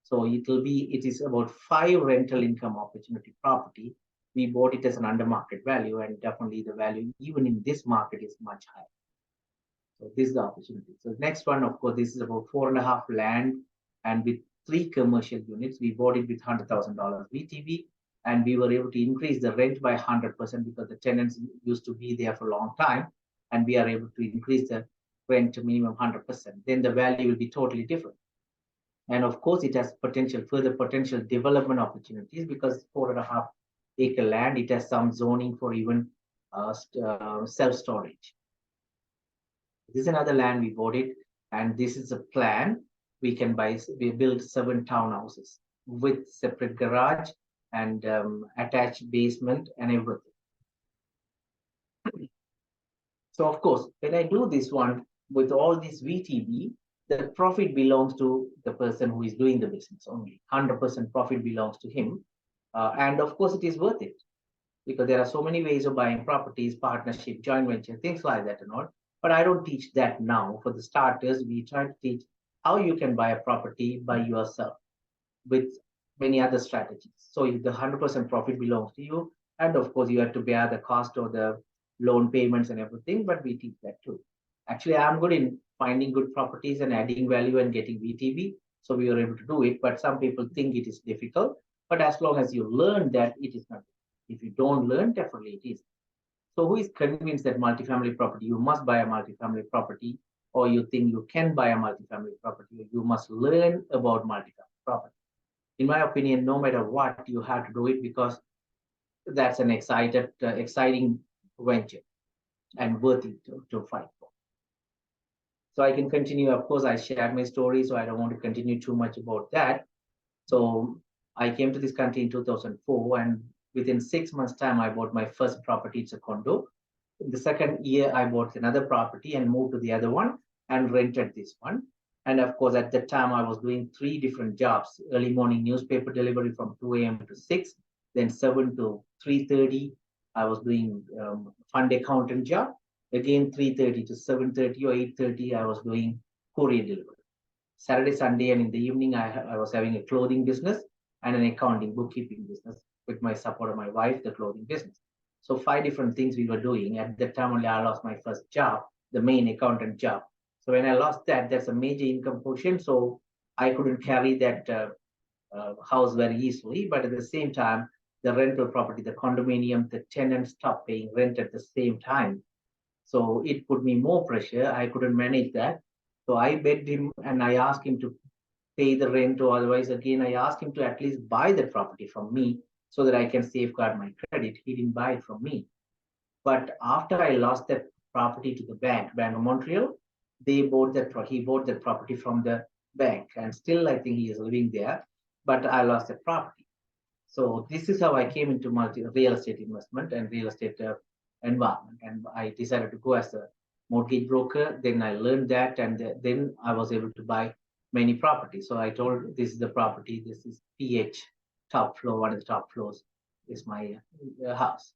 So it is about 5 rental income opportunity property. We bought it as an under market value, and definitely the value even in this market is much higher. So this is the opportunity. So next one, of course, this is about 4.5 land, and with 3 commercial units. We bought it with $100,000 VTV, and we were able to increase the rent by 100% because the tenants used to be there for a long time, and we are able to increase the rent to minimum 100%. Then the value will be totally different. And of course, it has further potential development opportunities, because 4.5 acre land, it has some zoning for even self-storage. This is another land we bought it, and this is a plan. We build 7 townhouses with separate garage and attached basement and everything. So of course, when I do this one with all this VTB, the profit belongs to the person who is doing the business only. 100% profit belongs to him. And of course, it is worth it, because there are so many ways of buying properties, partnership, joint venture, things like that and all. But I don't teach that now. For the starters, we try to teach how you can buy a property by yourself with many other strategies. So if the 100% profit belongs to you, and of course you have to bear the cost of the loan payments and everything, but we teach that too. Actually, I'm good in finding good properties and adding value and getting VTB. So we were able to do it, but some people think it is difficult. But as long as you learn that, it is not. If you don't learn, definitely it is. So who is convinced that multifamily property, you must buy a multifamily property, or you think you can buy a multifamily property, you must learn about multifamily property. In my opinion, no matter what, you have to do it, because that's an exciting venture and worth it to fight for. So I can continue. Of course, I shared my story, so I don't want to continue too much about that. So I came to this country in 2004, and within 6 months' time, I bought my first property. It's a condo. In the second year, I bought another property and moved to the other one and rented this one. And of course, at that time, I was doing 3 different jobs: early morning newspaper delivery from 2 a.m. to 6, then 7 to 3:30. I was doing fund accountant job. Again, 3:30 to 7:30 or 8:30, I was doing courier delivery. Saturday, Sunday, and in the evening, I was having a clothing business and an accounting bookkeeping business with my support of my wife, the clothing business. So 5 different things we were doing. At that time only, I lost my first job, the main accountant job. So when I lost that, that's a major income portion. So I couldn't carry that house very easily. But at the same time, the rental property, the condominium, the tenants stopped paying rent at the same time. So it put me more pressure. I couldn't manage that. So I begged him and I asked him to pay the rent, or otherwise, again, I asked him to at least buy the property from me so that I can safeguard my credit. He didn't buy it from me. But after I lost that property to the Bank of Montreal, he bought that property from the bank, and still I think he is living there, but I lost that property. So this is how I came into real estate investment and real estate environment. And I decided to go as a mortgage broker. Then I learned that, and then I was able to buy many properties. So I told this is the property, this is PH, top floor, one of the top floors is my house.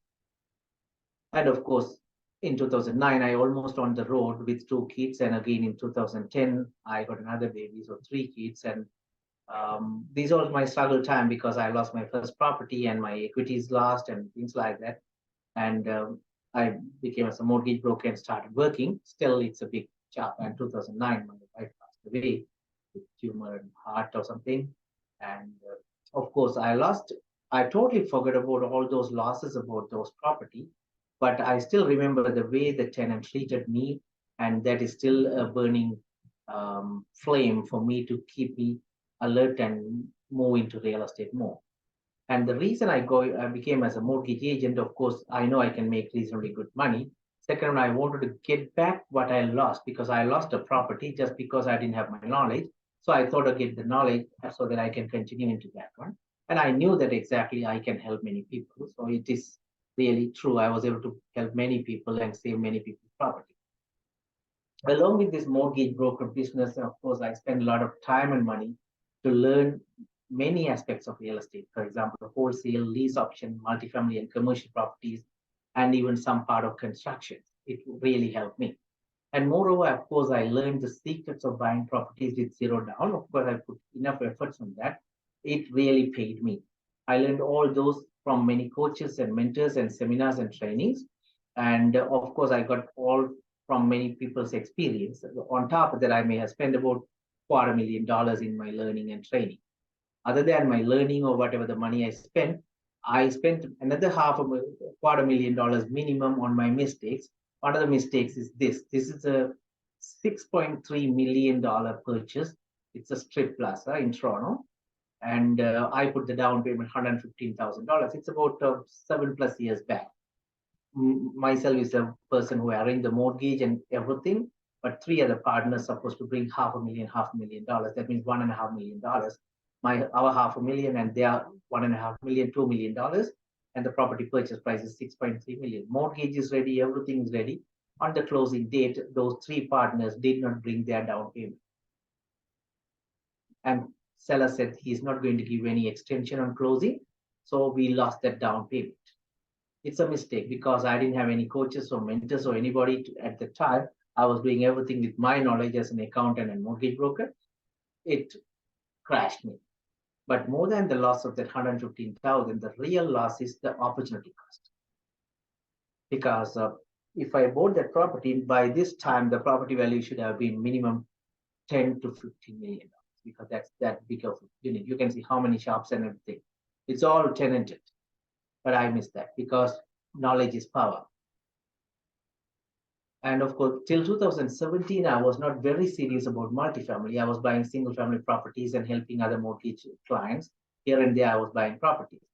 And of course, in 2009, I almost on the road with 2 kids. And again, in 2010, I got another baby, so 3 kids. And these are my struggle time because I lost my first property and my equities lost and things like that. And I became as a mortgage broker and started working. Still, it's a big job. And 2009, my wife passed away with tumor and heart or something. And of course, I totally forgot about all those losses about those property, but I still remember the way the tenant treated me, and that is still a burning flame for me to keep me alert and move into real estate more. And the reason I became as a mortgage agent, of course, I know I can make reasonably good money. Second, I wanted to get back what I lost because I lost a property just because I didn't have my knowledge. So I thought I'd get the knowledge so that I can continue into that one. And I knew that exactly I can help many people. So it is really true. I was able to help many people and save many people's property. Along with this mortgage broker business, of course, I spend a lot of time and money to learn many aspects of real estate. For example, wholesale, lease option, multifamily and commercial properties, and even some part of construction. It really helped me. And moreover, of course, I learned the secrets of buying properties with zero down. Of course, I put enough efforts on that. It really paid me. I learned all those from many coaches and mentors and seminars and trainings. And of course, I got all from many people's experience. On top of that, I may have spent about $250,000 in my learning and training. Other than my learning or whatever the money I spent another $250,000 minimum on my mistakes. One of the mistakes is this. This is a $6.3 million purchase. It's a strip plaza in Toronto. And I put the down payment $115,000. It's about 7+ years back. Myself is a person who arranged the mortgage and everything, but 3 other partners supposed to bring $500,000. That means $1.5 million. Our $500,000 and their $1.5 million, $2 million, and the property purchase price is $6.3 million. Mortgage is ready, everything is ready. On the closing date, those 3 partners did not bring their down payment. And seller said he's not going to give any extension on closing, so we lost that down payment. It's a mistake because I didn't have any coaches or mentors or anybody at the time. I was doing everything with my knowledge as an accountant and mortgage broker. It crashed me. But more than the loss of that $115,000, the real loss is the opportunity cost. Because if I bought that property, by this time, the property value should have been minimum $10 to $15 million, because that's that big of a unit. You can see how many shops and everything. It's all tenanted. But I missed that because knowledge is power. And of course, till 2017, I was not very serious about multifamily. I was buying single family properties and helping other mortgage clients. Here and there, I was buying properties.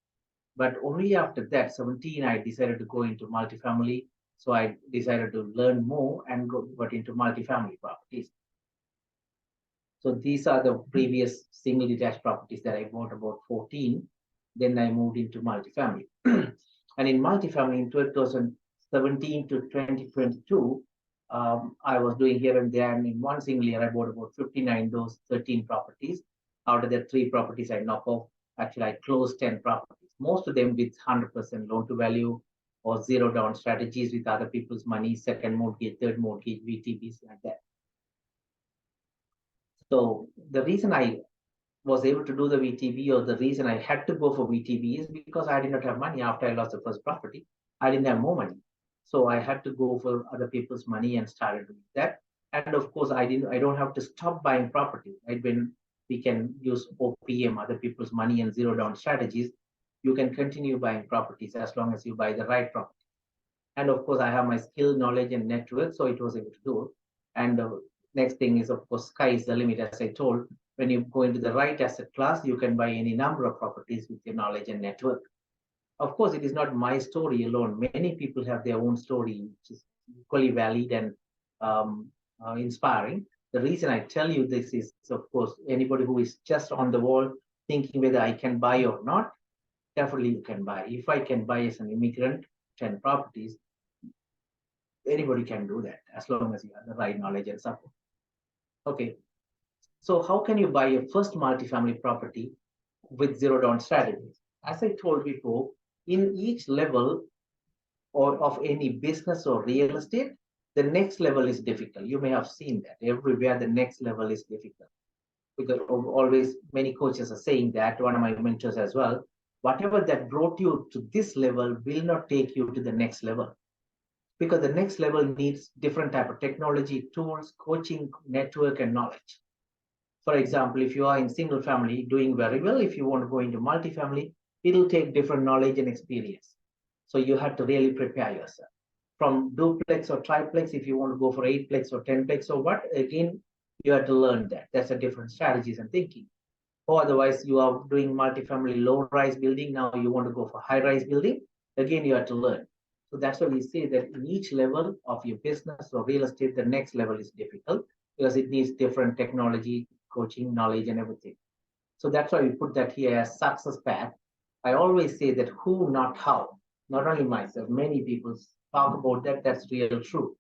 But only after that, 17, I decided to go into multifamily. So I decided to learn more and got into multifamily properties. So these are the previous single detached properties that I bought, about 14. Then I moved into multifamily. And in multifamily in 2017 to 2022, I was doing here and there. And in one single year, I bought about 59, those 13 properties. Out of the 3 properties I knock off, actually I closed 10 properties, most of them with 100% loan to value or zero down strategies with other people's money, second mortgage, third mortgage, VTBs like that. So the reason I was able to do the VTB, or the reason I had to go for VTB, is because I did not have money after I lost the first property. I didn't have more money. So I had to go for other people's money and started doing that. And of course, I don't have to stop buying property, right? When we can use OPM, other people's money and zero down strategies, you can continue buying properties as long as you buy the right property. And of course, I have my skill, knowledge, and network, so it was able to do it. And next thing is, of course, sky is the limit, as I told. When you go into the right asset class, you can buy any number of properties with your knowledge and network. Of course, it is not my story alone. Many people have their own story, which is equally valid and inspiring. The reason I tell you this is, of course, anybody who is just on the wall thinking whether I can buy or not, definitely you can buy. If I can buy as an immigrant 10 properties, anybody can do that as long as you have the right knowledge and support. Okay, So how can you buy your first multifamily property with zero down strategy? As I told before, in each level or of any business or real estate, the next level is difficult. You may have seen that everywhere the next level is difficult. Because always many coaches are saying that, one of my mentors as well, whatever that brought you to this level will not take you to the next level. Because the next level needs different type of technology, tools, coaching, network, and knowledge. For example, if you are in single family doing very well, if you want to go into multifamily, it'll take different knowledge and experience. So you have to really prepare yourself. From duplex or triplex, if you want to go for 8plex or 10plex or what, again, you have to learn that. That's a different strategies and thinking. Or otherwise, you are doing multifamily low-rise building. Now you want to go for high-rise building. Again, you have to learn. So that's why we say that in each level of your business or real estate, the next level is difficult because it needs different technology, coaching, knowledge, and everything. So that's why we put that here as success path. I always say that who, not how. Not only myself, many people talk about that. That's real true.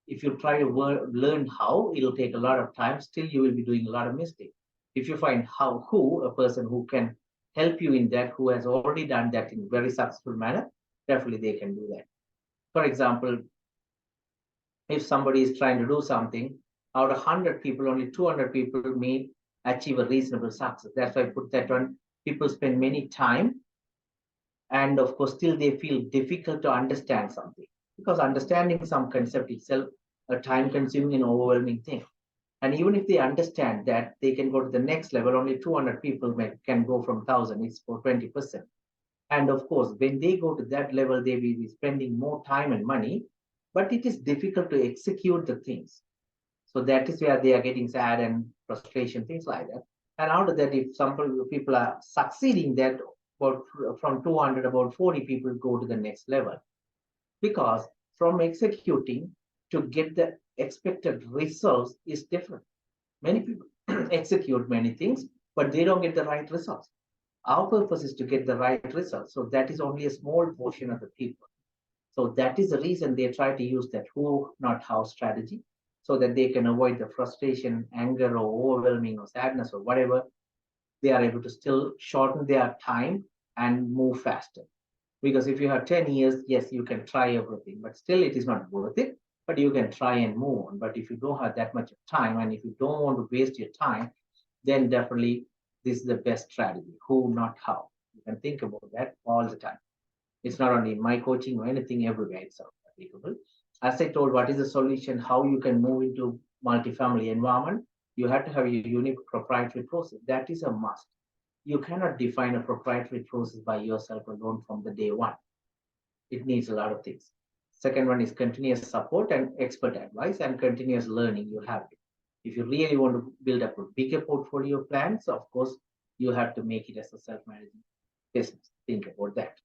If you try to learn how, it'll take a lot of time. Still, you will be doing a lot of mistakes. If you find how, who, a person who can help you in that, who has already done that in a very successful manner, definitely they can do that. For example, if somebody is trying to do something, out of 100 people, only 200 people may achieve a reasonable success. That's why I put that on. People spend many time, and of course, still they feel difficult to understand something, because understanding some concept itself a time-consuming and overwhelming thing. And even if they understand that, they can go to the next level. Only 200 people can go from 1,000. It's for 20%. And of course, when they go to that level, they will be spending more time and money, but it is difficult to execute the things. So that is where they are getting sad and frustration, things like that. And out of that, if some people are succeeding, that about from 200, about 40 people go to the next level. Because from executing to get the expected results is different. Many people execute many things, but they don't get the right results. Our purpose is to get the right results. So that is only a small portion of the people. So that is the reason they try to use that who, not how strategy, so that they can avoid the frustration, anger, or overwhelming, or sadness, or whatever. They are able to still shorten their time and move faster. Because if you have 10 years, yes, you can try everything, but still it is not worth it. But you can try and move on. But if you don't have that much time, and if you don't want to waste your time, then definitely this is the best strategy. Who, not how. You can think about that all the time. It's not only in my coaching or anything, everywhere it's applicable. As I told, what is the solution? How you can move into multifamily environment? You have to have a unique proprietary process. That is a must. You cannot define a proprietary process by yourself alone from the day one. It needs a lot of things. Second one is continuous support and expert advice and continuous learning. You have it. If you really want to build up a bigger portfolio plans, of course, you have to make it as a self-managing business. Think about that.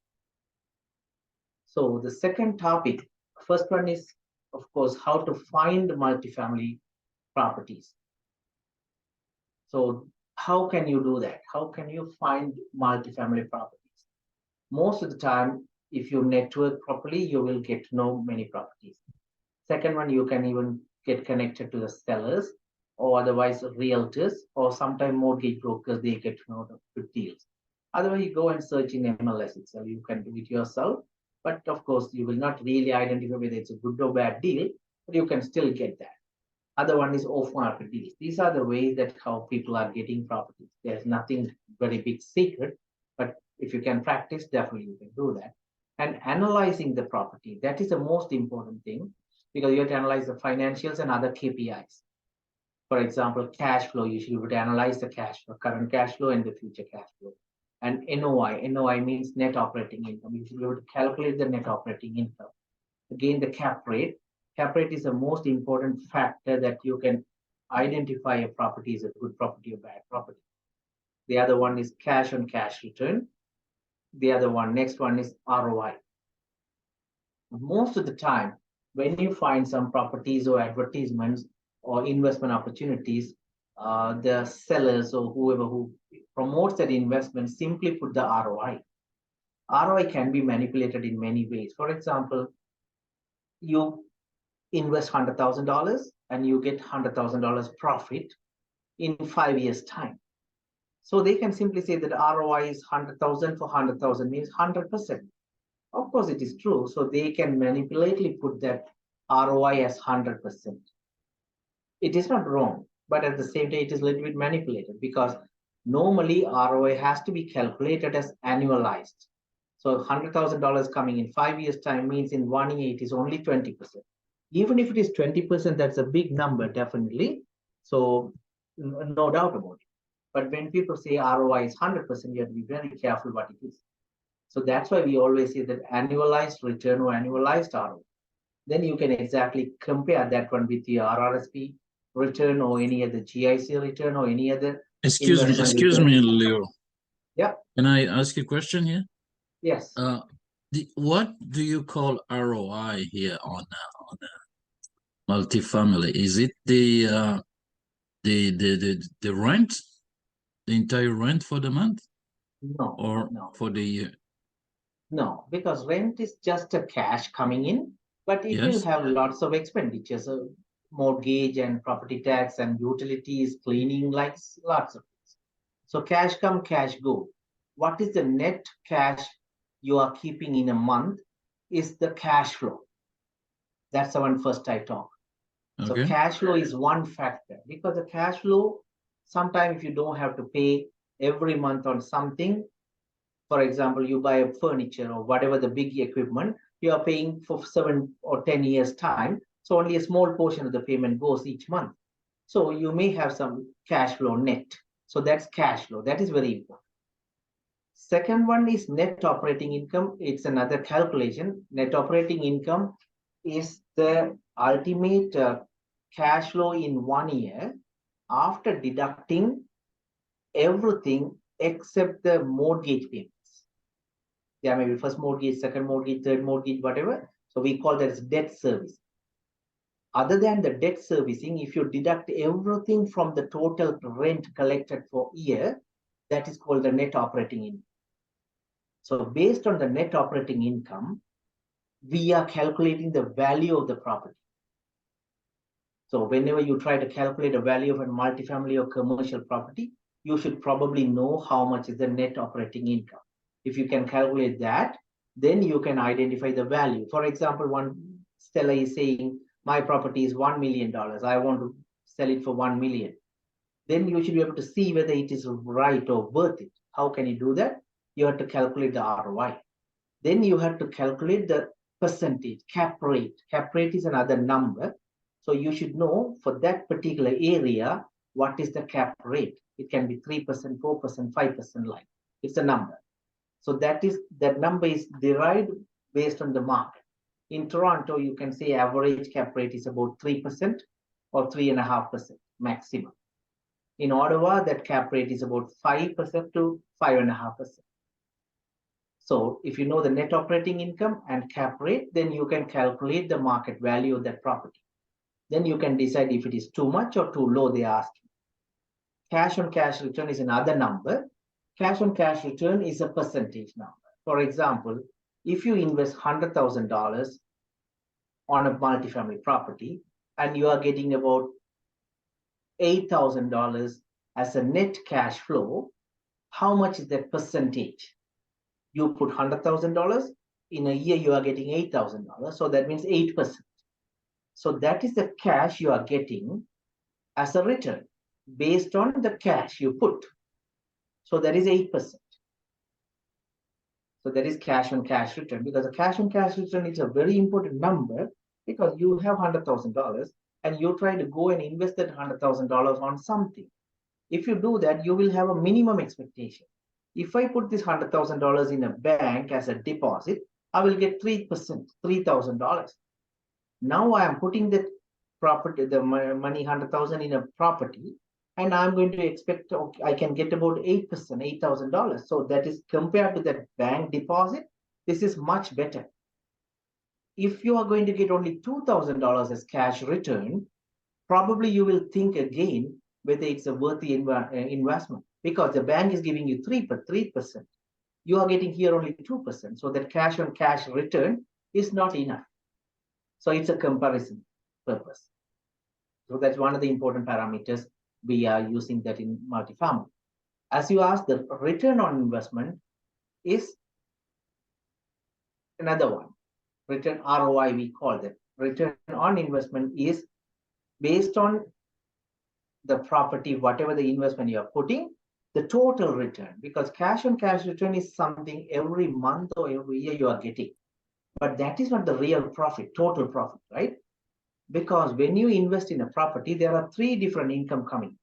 So the second topic, first one is, of course, how to find multifamily properties. So how can you do that? How can you find multifamily properties? Most of the time, if you network properly, you will get to know many properties. Second one, you can even get connected to the sellers or otherwise realtors or sometimes mortgage brokers, they get to know the good deals. Otherwise, you go and search in MLS itself. You can do it yourself, but of course, you will not really identify whether it's a good or bad deal, but you can still get that. Other one is off-market deals. These are the ways that how people are getting properties. There's nothing very big secret, but if you can practice, definitely you can do that. And analyzing the property, that is the most important thing, because you have to analyze the financials and other KPIs. For example, cash flow, you should analyze the cash flow, current cash flow and the future cash flow. And NOI, NOI means net operating income. You should be able to calculate the net operating income. Again, the cap rate. Cap rate is the most important factor that you can identify a property is a good property or bad property. The other one is cash on cash return. The other one, next one is ROI. Most of the time, when you find some properties or advertisements or investment opportunities, the sellers or whoever who promotes that investment simply put the ROI. ROI can be manipulated in many ways. For example, you invest $100,000 and you get $100,000 profit. in 5 years' time. So they can simply say that ROI is 100,000 for 100,000 means 100%. Of course, it is true. So they can manipulately put that ROI as 100%. It is not wrong, but at the same time, it is a little bit manipulated because normally ROI has to be calculated as annualized. So $100,000 coming in 5 years' time means in 1 year it is only 20%. Even if it is 20%, that's a big number, definitely. So no doubt about it. But when people say ROI is 100%, you have to be very careful what it is. So that's why we always say that annualized return or annualized ROI. Then you can exactly compare that one with the RRSP return or any other GIC return or any other. Excuse investment me, return. Leo. Yeah. Can I ask you a question here? Yes. What do you call ROI here on multifamily? Is it the rent, the entire rent for the month, No. or No. for the year? No, because rent is just a cash coming in, but it will Yes. have lots of expenditures, mortgage and property tax and utilities, cleaning, like lots of things. So cash come, cash go. What is the net cash you are keeping in a month is the cash flow. That's the one first I talk. So Okay. cash flow is one factor because the cash flow, sometimes if you don't have to pay every month on something, for example, you buy a furniture or whatever the big equipment, you are paying for 7 or 10 years time. So only a small portion of the payment goes each month. So you may have some cash flow net. So that's cash flow. That is very important. Second one is net operating income. It's another calculation. Net operating income is the ultimate cash flow in 1 year after deducting everything except the mortgage payments. There may be first mortgage, second mortgage, third mortgage, whatever. So we call that as debt service. Other than the debt servicing, if you deduct everything from the total rent collected for a year, that is called the net operating income. So based on the net operating income, we are calculating the value of the property. So whenever you try to calculate a value of a multifamily or commercial property, you should probably know how much is the net operating income. If you can calculate that, then you can identify the value. For example, one seller is saying, my property is $1 million. I want to sell it for 1 million. Then you should be able to see whether it is right or worth it. How can you do that? You have to calculate the ROI. Then you have to calculate the percentage, cap rate. Cap rate is another number. So you should know for that particular area, what is the cap rate? It can be 3%, 4%, 5% like. It's a number. So that number is derived based on the market. In Toronto, you can say average cap rate is about 3% or 3.5% maximum. In Ottawa, that cap rate is about 5% to 5.5%. So if you know the net operating income and cap rate, then you can calculate the market value of that property. Then you can decide if it is too much or too low, they ask you. Cash on cash return is another number. Cash on cash return is a percentage number. For example, if you invest $100,000 on a multifamily property and you are getting about $8,000 as a net cash flow, how much is that percentage? You put $100,000, in a year you are getting $8,000, so that means 8%. So that is the cash you are getting as a return based on the cash you put. So that is 8%. So that is cash on cash return, because a cash on cash return is a very important number because you have $100,000 and you try to go and invest that $100,000 on something. If you do that, you will have a minimum expectation. If I put this $100,000 in a bank as a deposit, I will get 3%, $3,000. Now I am putting the property, the money, 100,000 in a property, and I'm going to expect I can get about 8%, $8,000. So that is compared to that bank deposit, this is much better. If you are going to get only $2,000 as cash return, probably you will think again whether it's a worthy investment, because the bank is giving you 3%. You are getting here only 2%. So that cash on cash return is not enough. So it's a comparison purpose. So that's one of the important parameters we are using that in multifamily. As you asked, the return on investment is another one. Return ROI, we call that. Return on investment is based on the property, whatever the investment you are putting, the total return, because cash on cash return is something every month or every year you are getting. But that is not the real profit, total profit, right? Because when you invest in a property, there are three different income coming.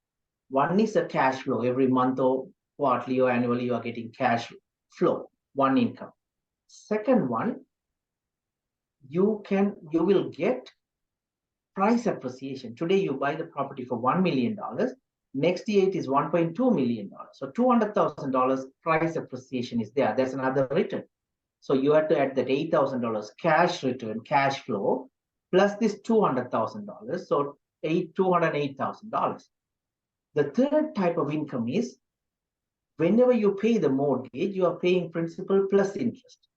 One is a cash flow. Every month or quarterly or annually, you are getting cash flow, one income. Second one, you will get price appreciation. Today, you buy the property for $1 million. Next year, it is $1.2 million. So $200,000 price appreciation is there. That's another return. So you have to add that $8,000 cash return, cash flow, plus this $200,000. So $208,000. The third type of income is whenever you pay the mortgage, you are paying principal plus interest.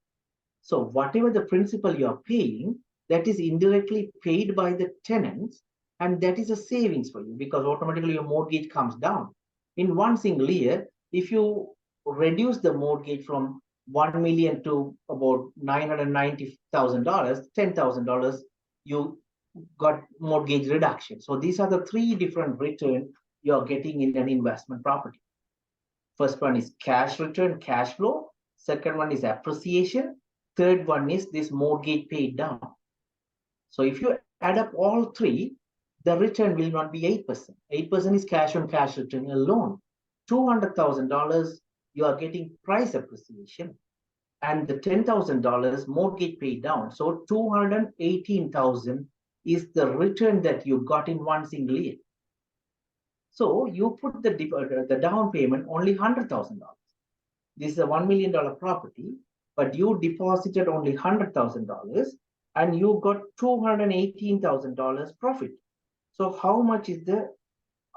So whatever the principal you are paying, that is indirectly paid by the tenants, and that is a savings for you because automatically your mortgage comes down. In one single year, if you reduce the mortgage from $1 million to about $990,000, $10,000, you got mortgage reduction. So these are the three different returns you're getting in an investment property. First one is cash return, cash flow. Second one is appreciation. Third one is this mortgage paid down. So if you add up all three, the return will not be 8%. 8% is cash on cash return alone. $200,000, you are getting price appreciation. And the $10,000 mortgage paid down. So $218,000 is the return that you got in one single year. So you put the down payment only $100,000. This is a $1 million property, but you deposited only $100,000 and you got $218,000 profit. So how much is the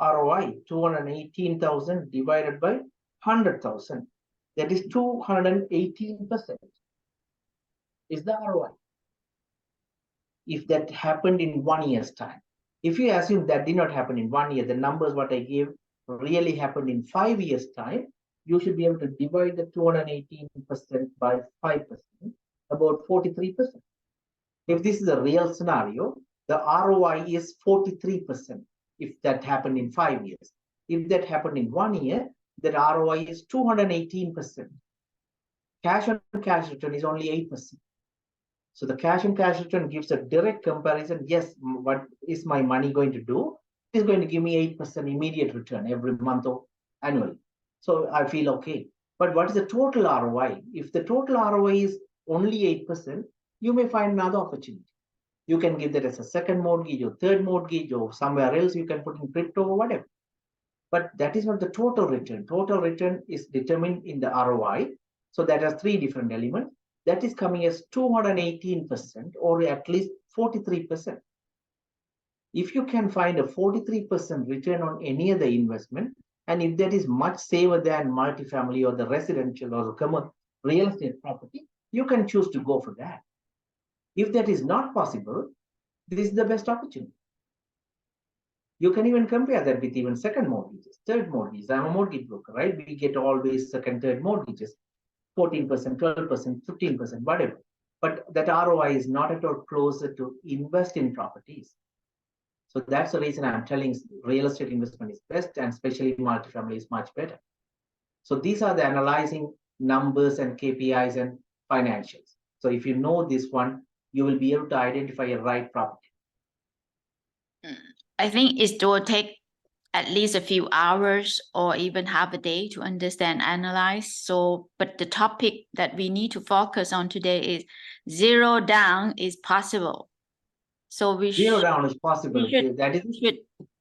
ROI? 218,000 divided by 100,000. That is 218% is the ROI. If that happened in 1 year's time. If you assume that did not happen in 1 year, the numbers what I gave really happened in 5 years' time, you should be able to divide the 218% by 5%, about 43%. If this is a real scenario, the ROI is 43% if that happened in 5 years. If that happened in 1 year, that ROI is 218%. Cash on cash return is only 8%. So the cash on cash return gives a direct comparison. Yes, what is my money going to do? It is going to give me 8% immediate return every month or annually. So I feel okay. But what is the total ROI? If the total ROI is only 8%, you may find another opportunity. You can give that as a second mortgage or third mortgage or somewhere else you can put in crypto or whatever. But that is not the total return. Total return is determined in the ROI. So that has three different elements. That is coming as 218% or at least 43%. If you can find a 43% return on any other investment, and if that is much safer than multifamily or the residential or the commercial real estate property, you can choose to go for that. If that is not possible, this is the best opportunity. You can even compare that with even second mortgages, third mortgages. I'm a mortgage broker, right? We get always second, third mortgages, 14%, 12%, 15%, whatever. But that ROI is not at all closer to invest in properties. So that's the reason I'm telling real estate investment is best, and especially multifamily is much better. So these are the analyzing numbers and KPIs and financials. So if you know this one, you will be able to identify a right property. I think it will take at least a few hours or even half a day to understand, analyze. So, but the topic that we need to focus on today is zero down is possible. So Zero down is possible.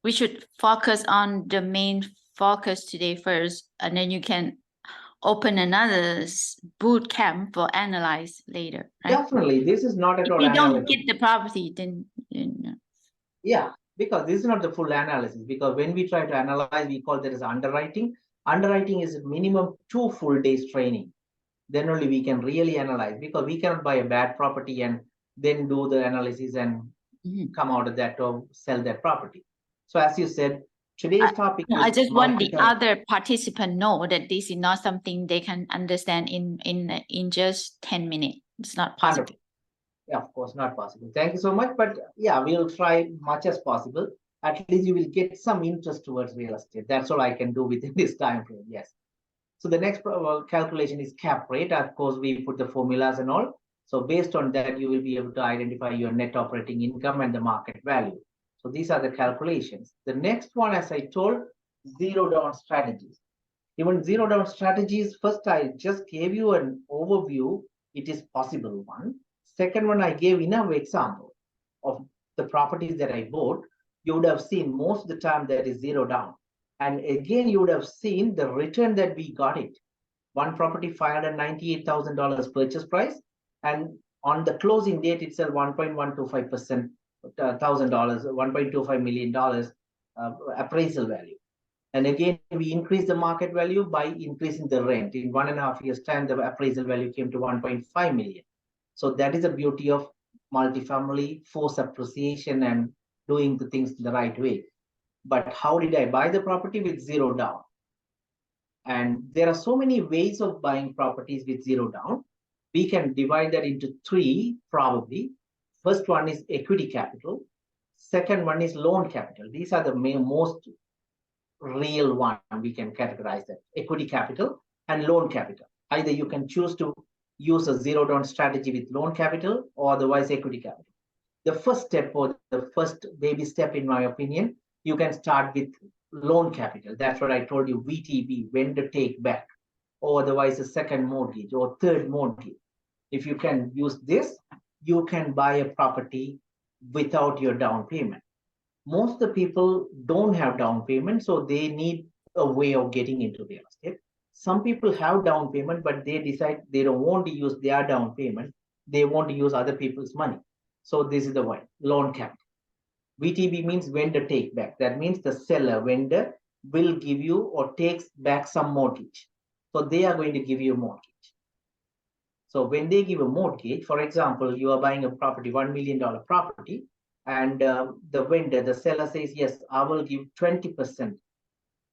We should focus on the main focus today first, and then you can open another boot camp for analyze later. Right? Definitely, this is not at all. If you don't analytical. get the property, then Yeah, because this is not the full analysis. Because when we try to analyze, we call that as underwriting. Underwriting is minimum 2 full days training. Then only we can really analyze, because we cannot buy a bad property and then do the analysis and come out of that or sell that property. So as you said, Today's topic No, I is just want the multifamily. other participant know that this is not something they can understand in just 10 minutes. It's not possible. Wonderful. Yeah, of course, not possible. Thank you so much. But yeah, we'll try much as possible. At least you will get some interest towards real estate. That's all I can do within this time frame. Yes. So the next calculation is cap rate. Of course, we put the formulas and all. So based on that, you will be able to identify your net operating income and the market value. So these are the calculations. The next one, as I told, zero down strategies. Even zero down strategies, first I just gave you an overview. It is possible one. Second one, I gave enough example of the properties that I bought. You would have seen most of the time that is zero down. And again, you would have seen the return that we got it. One property, $598,000 purchase price. And on the closing date itself, 1.125%, $1.25 million appraisal value. And again, we increased the market value by increasing the rent. In 1.5 years' time, the appraisal value came to 1.5 million. So that is the beauty of multifamily, forced appreciation and doing the things the right way. But how did I buy the property? With zero down. And there are so many ways of buying properties with zero down. We can divide that into three, probably. First one is equity capital. Second one is loan capital. These are the most real one we can categorize that: equity capital and loan capital. Either you can choose to use a zero down strategy with loan capital or otherwise equity capital. The first step, or the first baby step, in my opinion, you can start with loan capital. That's what I told you, VTB, vendor take back, or otherwise a second mortgage or third mortgage. If you can use this, you can buy a property without your down payment. Most of the people don't have down payment, so they need a way of getting into real estate. Some people have down payment, but they decide they don't want to use their down payment. They want to use other people's money. So this is the one, loan capital. VTB means vendor take back. That means the seller, vendor, will give you or takes back some mortgage. So they are going to give you a mortgage. So when they give a mortgage, for example, you are buying a property, $1 million property, and the vendor, the seller says, yes, I will give 20%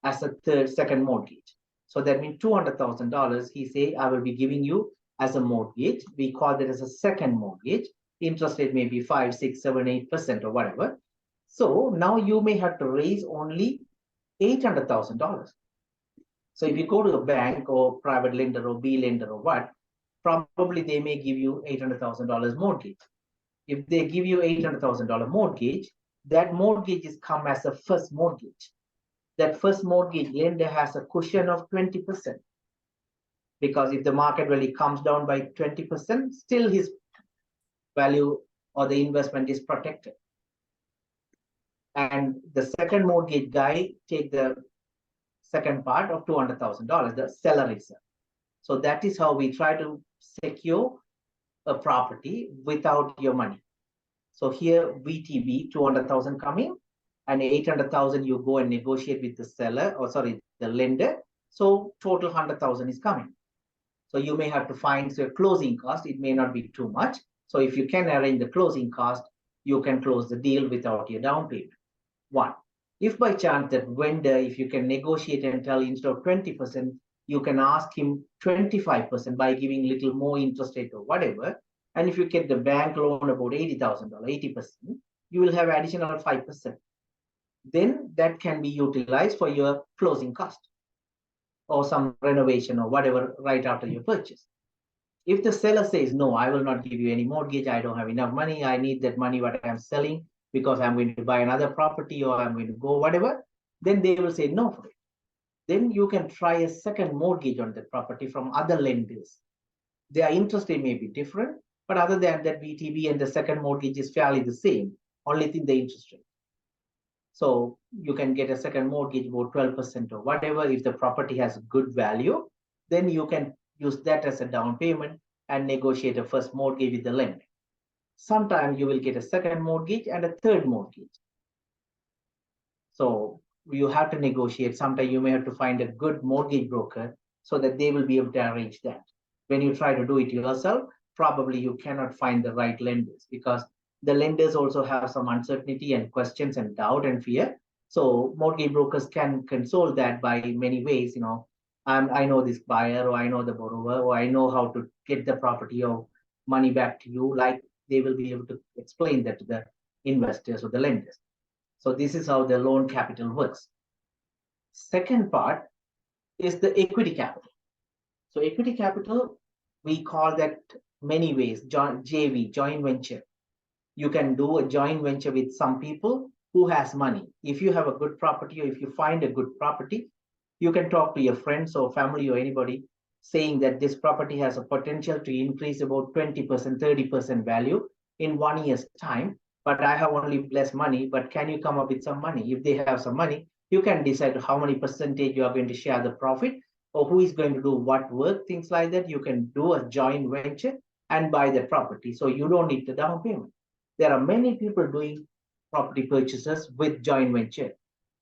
as a second mortgage. So that means $200,000. He say, I will be giving you as a mortgage. We call that as a second mortgage. Interest rate may be 5, 6, 7, 8% or whatever. So now you may have to raise only $800,000. So if you go to a bank or private lender or B lender or what, probably they may give you $800,000 mortgage. If they give you $800,000 mortgage, that mortgage is come as a first mortgage. That first mortgage lender has a cushion of 20%. Because if the market value comes down by 20%, still his value or the investment is protected. And the second mortgage guy take the second part of $200,000, the seller itself. So that is how we try to secure a property without your money. So here VTB 200,000 coming, and 800,000 you go and negotiate with the seller, or sorry, the lender. So total 100,000 is coming. So you may have to find your closing cost. It may not be too much. So if you can arrange the closing cost, you can close the deal without your down payment. One, if by chance that vendor, if you can negotiate and tell instead of 20%, you can ask him 25% by giving little more interest rate or whatever. And if you get the bank loan about $80,000, 80%, you will have additional 5%. Then that can be utilized for your closing cost or some renovation or whatever right after your purchase. If the seller says, no, I will not give you any mortgage, I don't have enough money, I need that money what I'm selling because I'm going to buy another property or I'm going to go whatever, then they will say no for it. Then you can try a second mortgage on that property from other lenders. Their interest rate may be different, but other than that, VTB and the second mortgage is fairly the same, only thing the interest rate. So you can get a second mortgage about 12% or whatever. If the property has good value, then you can use that as a down payment and negotiate a first mortgage with the lender. Sometimes you will get a second mortgage and a third mortgage. So you have to negotiate. Sometimes you may have to find a good mortgage broker so that they will be able to arrange that. When you try to do it yourself, probably you cannot find the right lenders because the lenders also have some uncertainty and questions and doubt and fear. So mortgage brokers can solve that by many ways. I know this buyer, or I know the borrower, or I know how to get the property or money back to you. Like they will be able to explain that to the investors or the lenders. So this is how the loan capital works. Second part is the equity capital. So equity capital, we call that many ways, JV, joint venture. You can do a joint venture with some people who has money. If you have a good property, or if you find a good property, you can talk to your friends or family or anybody saying that this property has a potential to increase about 20%, 30% value in 1 year's time, but I have only less money, but can you come up with some money? If they have some money, you can decide how many percentage you are going to share the profit, or who is going to do what work, things like that. You can do a joint venture and buy the property. So you don't need the down payment. There are many people doing property purchases with joint venture.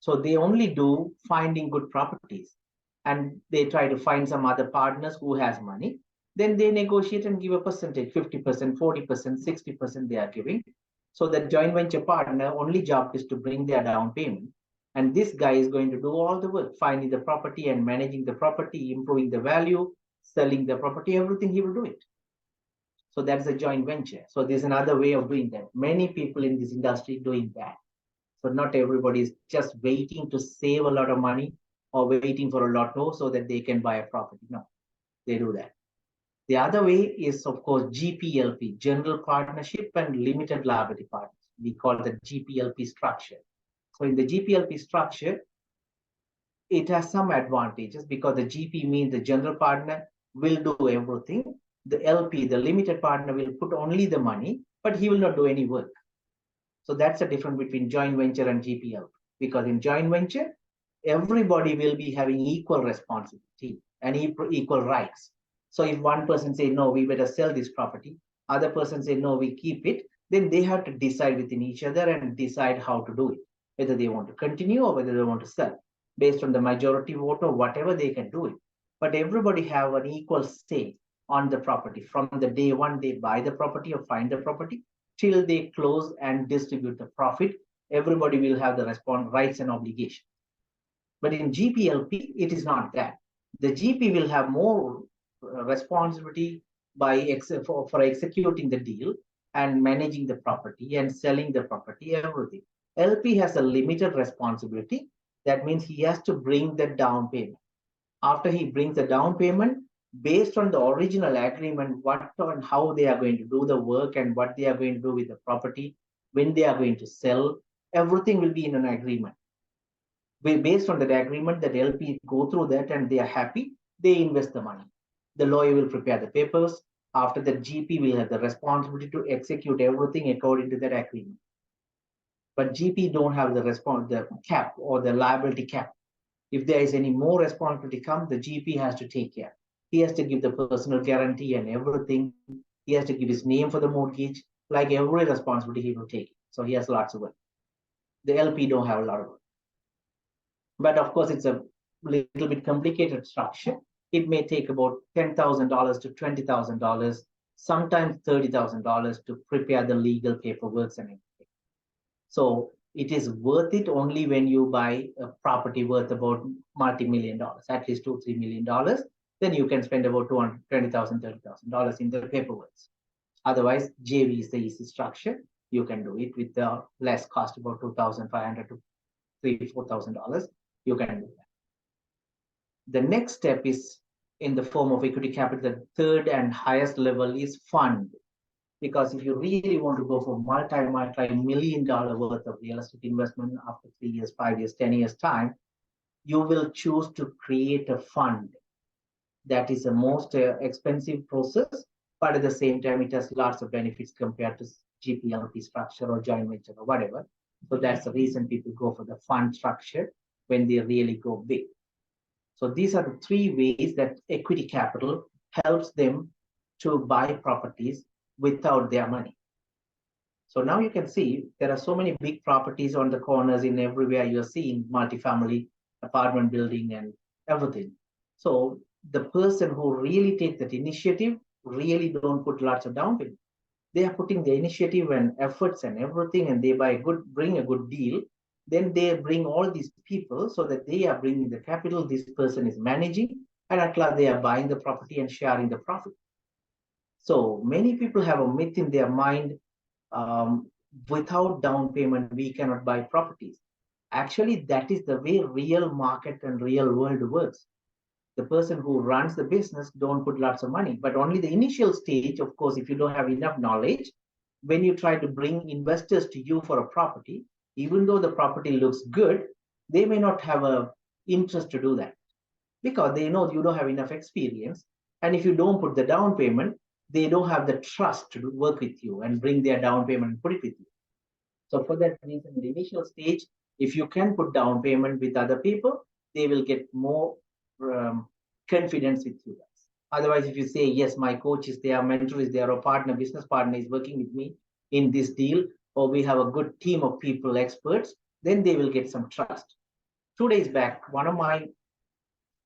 So they only do finding good properties, and they try to find some other partners who has money. Then they negotiate and give a percentage, 50%, 40%, 60% they are giving. So the joint venture partner only job is to bring their down payment. And this guy is going to do all the work, finding the property and managing the property, improving the value, selling the property, everything he will do it. So that's a joint venture. So there's another way of doing that. Many people in this industry doing that. So not everybody is just waiting to save a lot of money or waiting for a lotto so that they can buy a property. No, they do that. The other way is, of course, GPLP, General Partnership and Limited Liability Partners. We call the GPLP structure. So in the GPLP structure, it has some advantages because the GP means the general partner will do everything. The LP, the limited partner, will put only the money, but he will not do any work. So that's the difference between joint venture and GPLP. Because in joint venture, everybody will be having equal responsibility and equal rights. So if one person say, no, we better sell this property, other person say, no, we keep it, then they have to decide within each other and decide how to do it, whether they want to continue or whether they want to sell. Based on the majority vote or whatever, they can do it. But everybody have an equal stake on the property. From the day one they buy the property or find the property till they close and distribute the profit, everybody will have the rights and obligations. But in GPLP, it is not that. The GP will have more responsibility for executing the deal and managing the property and selling the property, everything. LP has a limited responsibility. That means he has to bring the down payment. After he brings the down payment, based on the original agreement, what and how they are going to do the work and what they are going to do with the property, when they are going to sell, everything will be in an agreement. Based on that agreement, that LP go through that and they are happy, they invest the money. The lawyer will prepare the papers. After the GP will have the responsibility to execute everything according to that agreement. But GP don't have the cap or the liability cap. If there is any more responsibility come, the GP has to take care. He has to give the personal guarantee and everything. He has to give his name for the mortgage. Like every responsibility he will take. So he has lots of work. The LP don't have a lot of work. But of course, it's a little bit complicated structure. It may take about $10,000 to $20,000, sometimes $30,000 to prepare the legal paperwork and everything. So it is worth it only when you buy a property worth about multi-million dollars, at least $2-3 million. Then you can spend about $20,000, $30,000 in the paperwork. Otherwise, JV is the easy structure. You can do it with the less cost, about $2,500 to $3,000-4,000. You can do that. The next step is in the form of equity capital. The third and highest level is fund. Because if you really want to go for multi-million dollar worth of real estate investment after 3 years, 5 years, 10 years time, you will choose to create a fund. That is the most expensive process, but at the same time, it has lots of benefits compared to GPLP structure or joint venture or whatever. So that's the reason people go for the fund structure when they really go big. So these are the three ways that equity capital helps them to buy properties without their money. So now you can see there are so many big properties on the corners in everywhere you're seeing multifamily apartment building and everything. So the person who really takes that initiative really don't put lots of down payment. They are putting the initiative and efforts and everything, and they bring a good deal. Then they bring all these people so that they are bringing the capital, this person is managing, and at last they are buying the property and sharing the profit. So many people have a myth in their mind, without down payment, we cannot buy properties. Actually, that is the way real market and real world works. The person who runs the business don't put lots of money, but only the initial stage, of course, if you don't have enough knowledge, when you try to bring investors to you for a property, even though the property looks good, they may not have a interest to do that because they know you don't have enough experience. And if you don't put the down payment, they don't have the trust to work with you and bring their down payment and put it with you. So for that reason, in the initial stage, if you can put down payment with other people, they will get more confidence with you guys. Otherwise, if you say, yes, my coach is there, mentor is there, or partner, business partner is working with me in this deal, or we have a good team of people, experts, then they will get some trust. 2 days back, one of my,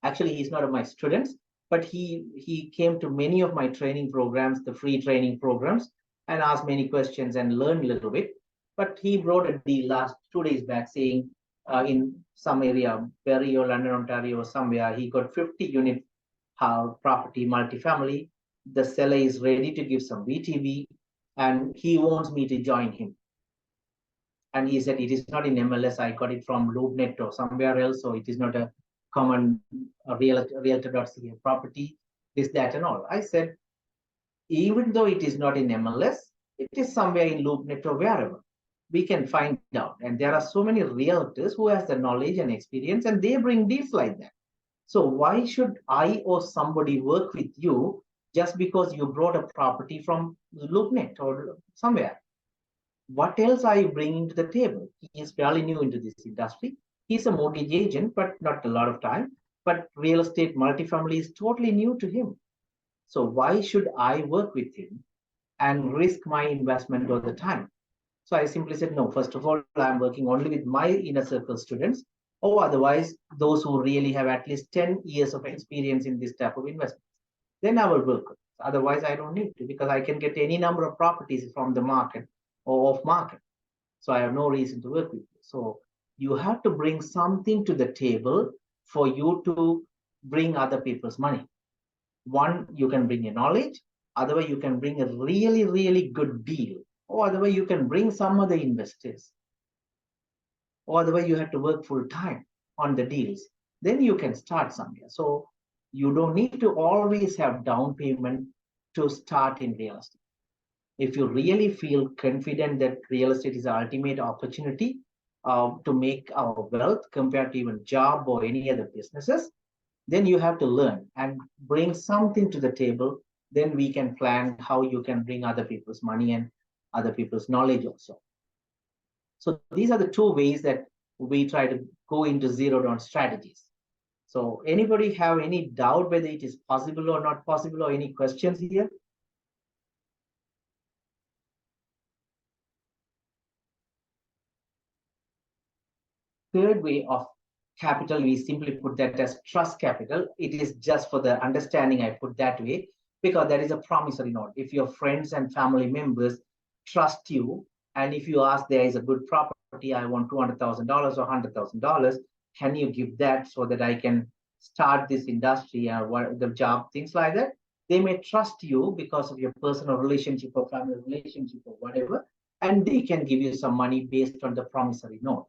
actually, he's not of my students, but he came to many of my training programs, the free training programs, and asked many questions and learned a little bit. But he brought a deal last 2 days back saying in some area, Barrie or London, Ontario, or somewhere, he got 50 unit property, multifamily. The seller is ready to give some VTV, and he wants me to join him. And he said, it is not in MLS, I got it from LoopNet or somewhere else, so it is not a common realtor.ca property, this, that, and all. I said, even though it is not in MLS, it is somewhere in LoopNet or wherever. We can find out. And there are so many realtors who has the knowledge and experience, and they bring deals like that. So why should I or somebody work with you just because you brought a property from LoopNet or somewhere? What else are you bringing to the table? He is fairly new into this industry. He's a mortgage agent, but not a lot of time. But real estate multifamily is totally new to him. So why should I work with him and risk my investment all the time? So I simply said, no, first of all, I'm working only with my inner circle students, or otherwise those who really have at least 10 years of experience in this type of investment. Then I will work. Otherwise, I don't need to, because I can get any number of properties from the market or off market. So I have no reason to work with you. So you have to bring something to the table for you to bring other people's money. One, you can bring your knowledge. Otherwise, you can bring a really, really good deal. Or otherwise, you can bring some other investors. Or otherwise, you have to work full time on the deals. Then you can start somewhere. So you don't need to always have down payment to start in real estate. If you really feel confident that real estate is the ultimate opportunity to make our wealth compared to even job or any other businesses, then you have to learn and bring something to the table. Then we can plan how you can bring other people's money and other people's knowledge also. So these are the two ways that we try to go into zero down strategies. So anybody have any doubt whether it is possible or not possible, or any questions here? Third way of capital, we simply put that as trust capital. It is just for the understanding, I put that way, because that is a promissory note. If your friends and family members trust you, and if you ask, there is a good property, I want $200,000 or $100,000, can you give that so that I can start this industry or what the job, things like that? They may trust you because of your personal relationship or family relationship or whatever, and they can give you some money based on the promissory note.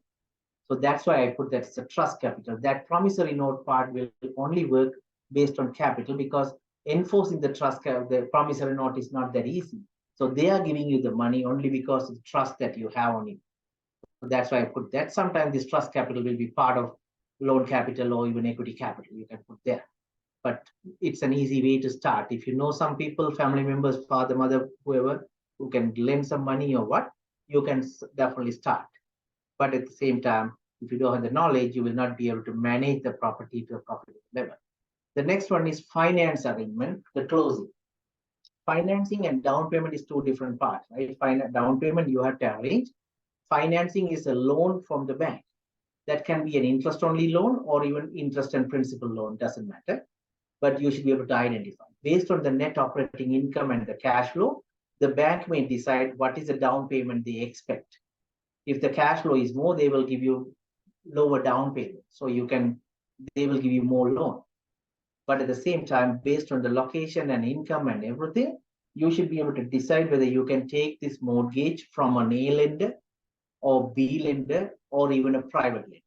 So that's why I put that as a trust capital. That promissory note part will only work based on capital, because enforcing the promissory note is not that easy. So they are giving you the money only because of the trust that you have on it. So that's why I put that. Sometimes this trust capital will be part of loan capital or even equity capital. You can put there. But it's an easy way to start. If you know some people, family members, father, mother, whoever, who can lend some money or what, you can definitely start. But at the same time, if you don't have the knowledge, you will not be able to manage the property to a profitable level. The next one is finance arrangement, the closing. Financing and down payment is two different parts, right? Down payment you have to arrange. Financing is a loan from the bank. That can be an interest-only loan or even interest and principal loan, doesn't matter. But you should be able to identify. Based on the net operating income and the cash flow, the bank may decide what is the down payment they expect. If the cash flow is more, they will give you lower down payment. So they will give you more loan. But at the same time, based on the location and income and everything, you should be able to decide whether you can take this mortgage from an A lender or B lender or even a private lender.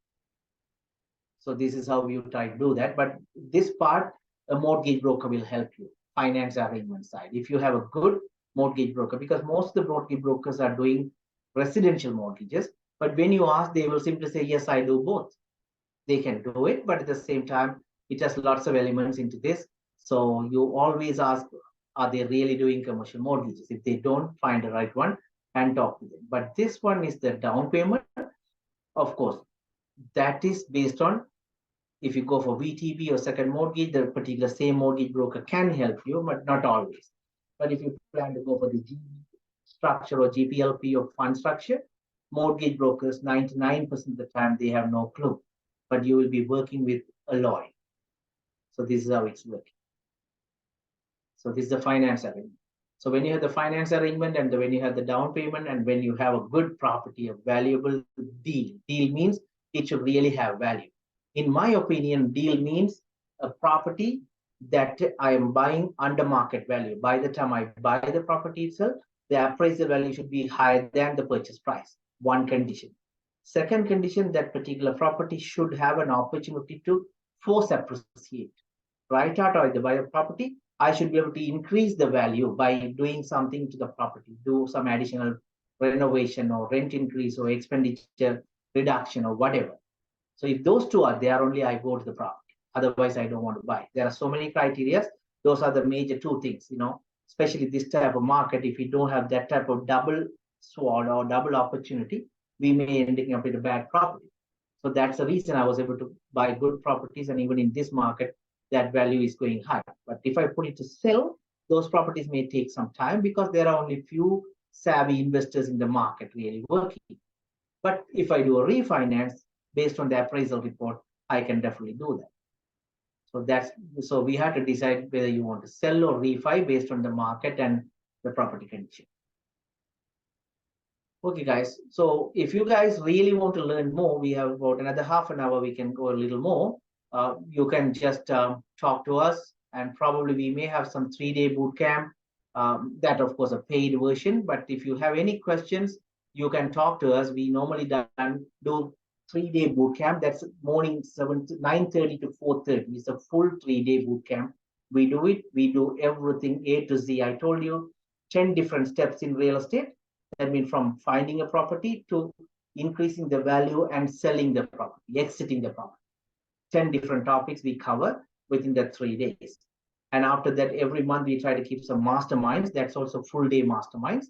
So this is how you try to do that. But this part, a mortgage broker will help you, finance arrangement side. If you have a good mortgage broker, because most of the mortgage brokers are doing residential mortgages, but when you ask, they will simply say, yes, I do both. They can do it, but at the same time, it has lots of elements into this. So you always ask, are they really doing commercial mortgages? If they don't, find the right one and talk to them. But this one is the down payment. Of course, that is based on if you go for VTB or second mortgage, the particular same mortgage broker can help you, but not always. But if you plan to go for the G structure or GPLP or fund structure, mortgage brokers, 99% of the time, they have no clue. But you will be working with a lawyer. So this is how it's working. So this is the finance arrangement. So when you have the finance arrangement and when you have the down payment and when you have a good property, a valuable deal means it should really have value. In my opinion, deal means a property that I am buying under market value. By the time I buy the property itself, the appraisal value should be higher than the purchase price. One condition. Second condition, that particular property should have an opportunity to force appreciate. Right out of the buy a property, I should be able to increase the value by doing something to the property, do some additional renovation or rent increase or expenditure reduction or whatever. So if those two are there, only I go to the property. Otherwise, I don't want to buy. There are so many criteria. Those are the major two things, especially this type of market. If you don't have that type of double sword or double opportunity, we may end up with a bad property. So that's the reason I was able to buy good properties. And even in this market, that value is going high. But if I put it to sell, those properties may take some time because there are only few savvy investors in the market really working. But if I do a refinance based on the appraisal report, I can definitely do that. So we had to decide whether you want to sell or refi based on the market and the property condition. Okay, guys. So if you guys really want to learn more, we have about another half an hour. We can go a little more. You can just talk to us, and probably we may have some 3-day boot camp. That, of course, a paid version. But if you have any questions, you can talk to us. We normally do 3-day boot camp. That's morning 9:30 to 4:30. It's a full 3-day boot camp. We do it. We do everything A to Z. I told you 10 different steps in real estate. That means from finding a property to increasing the value and selling the property, exiting the property. 10 different topics we cover within that 3 days. And after that, every month we try to keep some masterminds. That's also full day masterminds.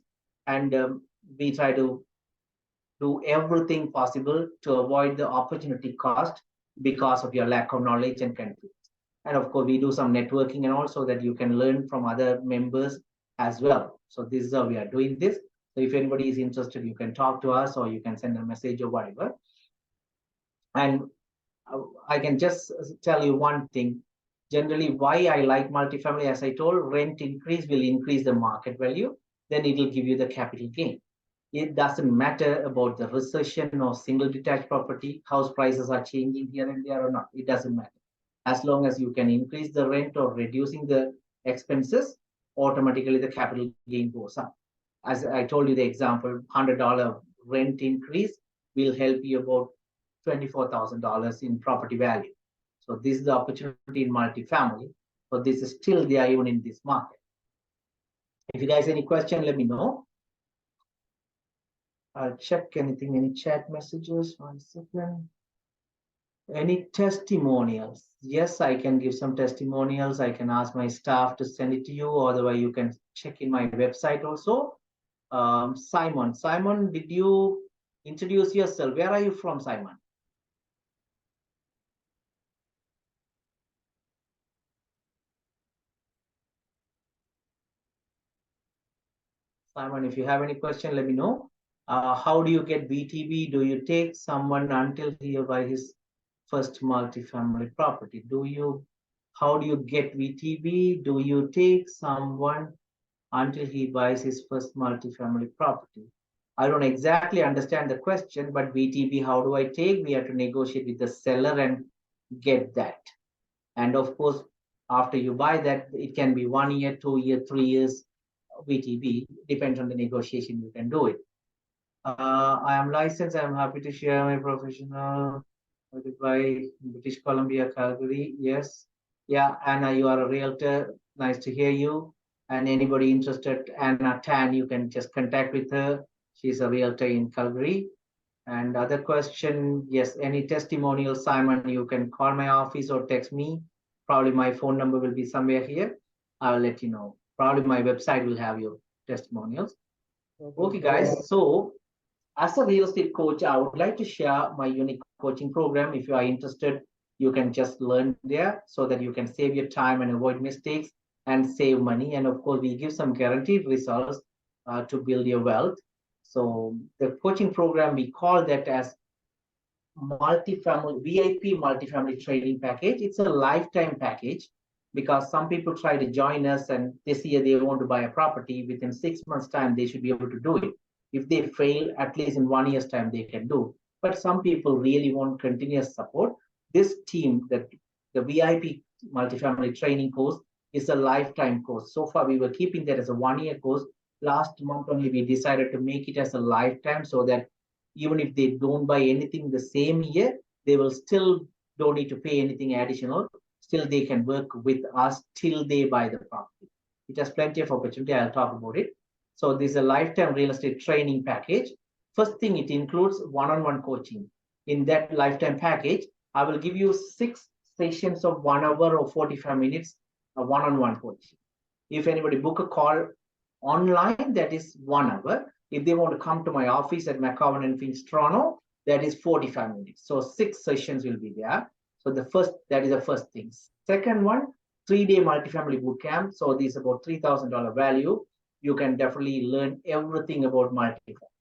And we try to do everything possible to avoid the opportunity cost because of your lack of knowledge and confidence. And of course, we do some networking and also that you can learn from other members as well. So this is how we are doing this. So if anybody is interested, you can talk to us or you can send a message or whatever. And I can just tell you one thing. Generally, why I like multifamily, as I told, rent increase will increase the market value. Then it will give you the capital gain. It doesn't matter about the recession or single detached property, house prices are changing here and there or not. It doesn't matter. As long as you can increase the rent or reducing the expenses, automatically the capital gain goes up. As I told you the example, $100 rent increase will help you about $24,000 in property value. So this is the opportunity in multifamily. So this is still there even in this market. If you guys have any question, let me know. I'll check anything, any chat messages. 1 second. Any testimonials? Yes, I can give some testimonials. I can ask my staff to send it to you. Otherwise, you can check in my website also. Simon, did you introduce yourself? Where are you from, Simon? Simon, if you have any question, let me know. How do you get BTB? Do you take someone until he buys his first multifamily property? How do you get VTB? Do you take someone until he buys his first multifamily property? I don't exactly understand the question, but BTB, how do I take? We have to negotiate with the seller and get that. And of course, after you buy that, it can be 1 year, 2 year, 3 years BTB, depends on the negotiation, you can do it. I am licensed. I am happy to share my professional by British Columbia, Calgary. Yes. Yeah, Anna, you are a realtor. Nice to hear you. And anybody interested, Anna Tan, you can just contact with her. She's a realtor in Calgary. And other question, yes, any testimonial, Simon, you can call my office or text me. Probably my phone number will be somewhere here. I'll let you know. Probably my website will have your testimonials. Okay, guys. So as a real estate coach, I would like to share my unique coaching program. If you are interested, you can just learn there so that you can save your time and avoid mistakes and save money. And of course, we give some guaranteed results to build your wealth. So the coaching program, we call that as multifamily VIP multifamily training package. It's a lifetime package because some people try to join us and this year they want to buy a property. Within 6 months' time, they should be able to do it. If they fail, at least in 1 year's time, they can do. But some people really want continuous support. This team, that the VIP multifamily training course, is a lifetime course. So far, we were keeping that as a 1 year course. Last month only, we decided to make it as a lifetime so that even if they don't buy anything the same year, they will still don't need to pay anything additional. Still, they can work with us till they buy the property. It has plenty of opportunity. I'll talk about it. So this is a lifetime real estate training package. First thing, it includes one-on-one coaching. In that lifetime package, I will give you 6 sessions of 1 hour or 45 minutes of one-on-one coaching. If anybody book a call online, that is 1 hour. If they want to come to my office at McCowan and Finch, Toronto, that is 45 minutes. So 6 sessions will be there. So that is the first thing. Second one, 3-day multifamily bootcamp. So this is about $3,000 value. You can definitely learn everything about multifamily.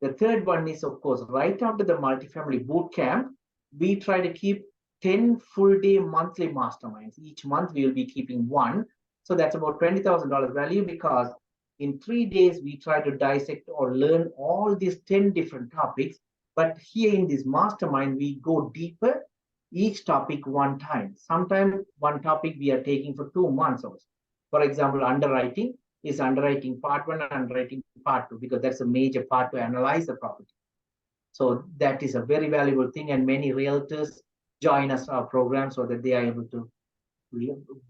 The third one is, of course, right after the multifamily bootcamp, we try to keep 10 full-day monthly masterminds. Each month we will be keeping one. So that's about $20,000 value because in 3 days, we try to dissect or learn all these 10 different topics. But here in this mastermind, we go deeper each topic one time. Sometimes one topic we are taking for 2 months also. For example, underwriting is underwriting part 1 and underwriting part 2 because that's a major part to analyze the property. So that is a very valuable thing. And many realtors join us our program so that they are able to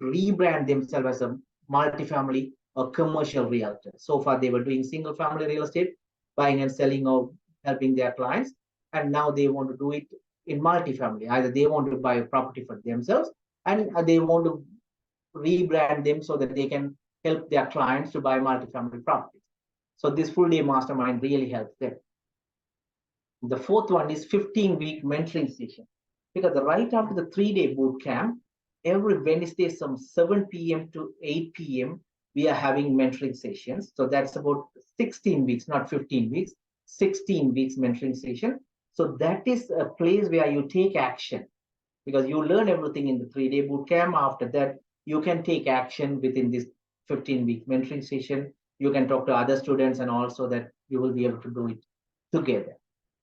rebrand themselves as a multifamily or commercial realtor. So far, they were doing single family real estate, buying and selling or helping their clients. And now they want to do it in multifamily. Either they want to buy a property for themselves and they want to rebrand them so that they can help their clients to buy multifamily properties. So this full day mastermind really helps them. The fourth one is 15-week mentoring session. Because right after the 3-day boot camp, every Wednesday from 7 p.m. to 8 p.m., we are having mentoring sessions. So that's about 16 weeks, not 15 weeks, 16 weeks mentoring session. So that is a place where you take action because you learn everything in the 3-day boot camp. After that, you can take action within this 15-week mentoring session. You can talk to other students and also that you will be able to do it together.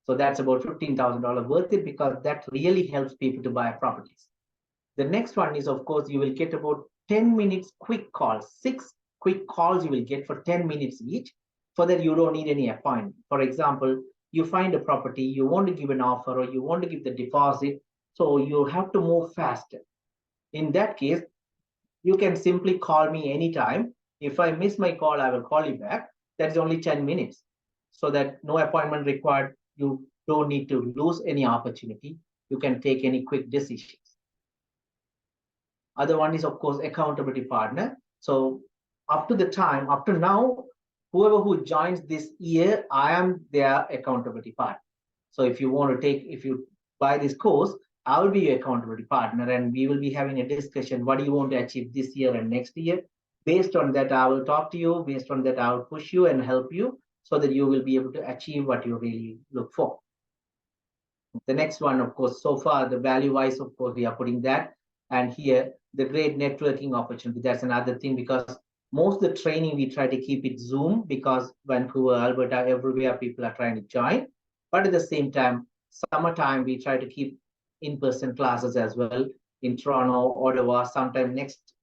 So that's about $15,000 worth it because that really helps people to buy properties. The next one is, of course, you will get about 10 minutes quick calls, 6 quick calls you will get for 10 minutes each. For that, you don't need any appointment. For example, you find a property, you want to give an offer or you want to give the deposit, so you have to move faster. In that case, you can simply call me anytime. If I miss my call, I will call you back. That's only 10 minutes. So that no appointment required. You don't need to lose any opportunity. You can take any quick decisions. Other one is, of course, accountability partner. So up to now, whoever who joins this year, I am their accountability partner. So if you buy this course, I will be your accountability partner and we will be having a discussion. What do you want to achieve this year and next year? Based on that, I will talk to you. Based on that, I will push you and help you so that you will be able to achieve what you really look for. The next one, of course, so far, the value-wise, of course, we are putting that. And here, the great networking opportunity. That's another thing because Most of the training, we try to keep it Zoom because Vancouver, Alberta, everywhere people are trying to join. But at the same time, summertime, we try to keep in-person classes as well in Toronto, Ottawa. Sometime next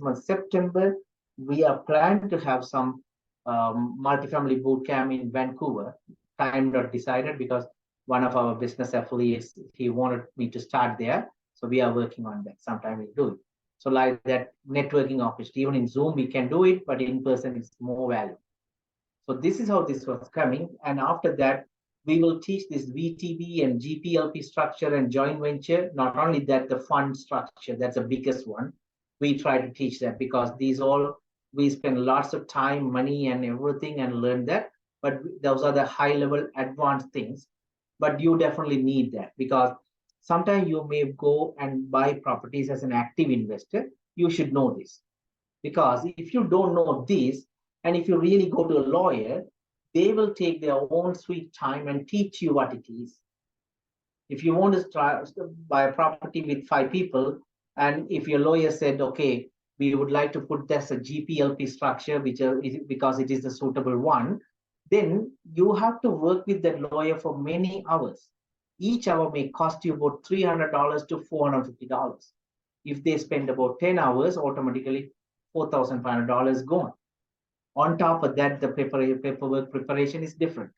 month, September, we are planning to have some multifamily bootcamp in Vancouver. Time not decided because one of our business affiliates, he wanted me to start there. So we are working on that. Sometime we'll do it. So like that networking opportunity, even in Zoom, we can do it, but in person, it's more value. So this is how this was coming. And after that, we will teach this VTB and GPLP structure and joint venture. Not only that, the fund structure, that's the biggest one. We try to teach that because these all, we spend lots of time, money and everything and learn that. But those are the high level advanced things. But you definitely need that because sometimes you may go and buy properties as an active investor. You should know this because if you don't know this, and if you really go to a lawyer, they will take their own sweet time and teach you what it is. If you want to try, buy a property with 5 people, and if your lawyer said, okay, we would like to put this a GPLP structure, which because it is the suitable one, then you have to work with that lawyer for many hours. Each hour may cost you about $300 to $450. If they spend about 10 hours, automatically $4,500 gone. On top of that, the paperwork preparation is different.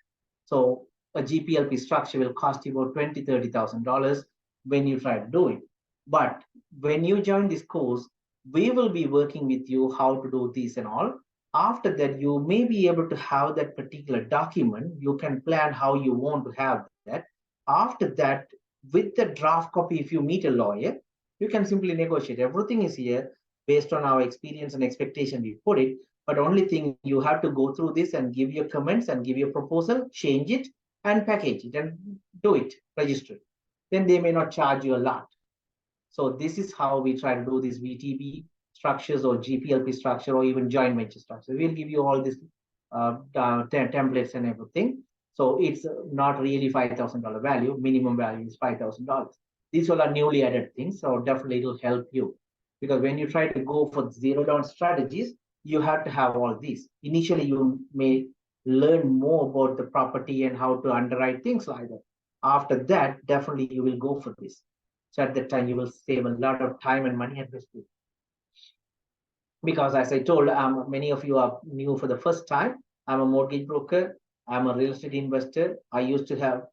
So a GPLP structure will cost you about $20,000 to $30,000 when you try to do it. But when you join this course, we will be working with you how to do this and all. After that, you may be able to have that particular document. You can plan how you want to have that. After that, with the draft copy, if you meet a lawyer, you can simply negotiate. Everything is here based on our experience and expectation. We put it, but only thing you have to go through this and give your comments and give your proposal, change it and package it and do it, register it. Then they may not charge you a lot. So this is how we try to do these VTB structures or GPLP structure or even joint venture structure. We'll give you all these templates and everything. So it's not really $5,000 value. Minimum value is $5,000. These all are newly added things. So definitely it'll help you because when you try to go for zero down strategies, you have to have all these. Initially, you may learn more about the property and how to underwrite things like that. After that, definitely you will go for this. So at that time, you will save a lot of time and money and risk. Because as I told, many of you are new for the first time. I'm a mortgage broker. I'm a real estate investor. I used to have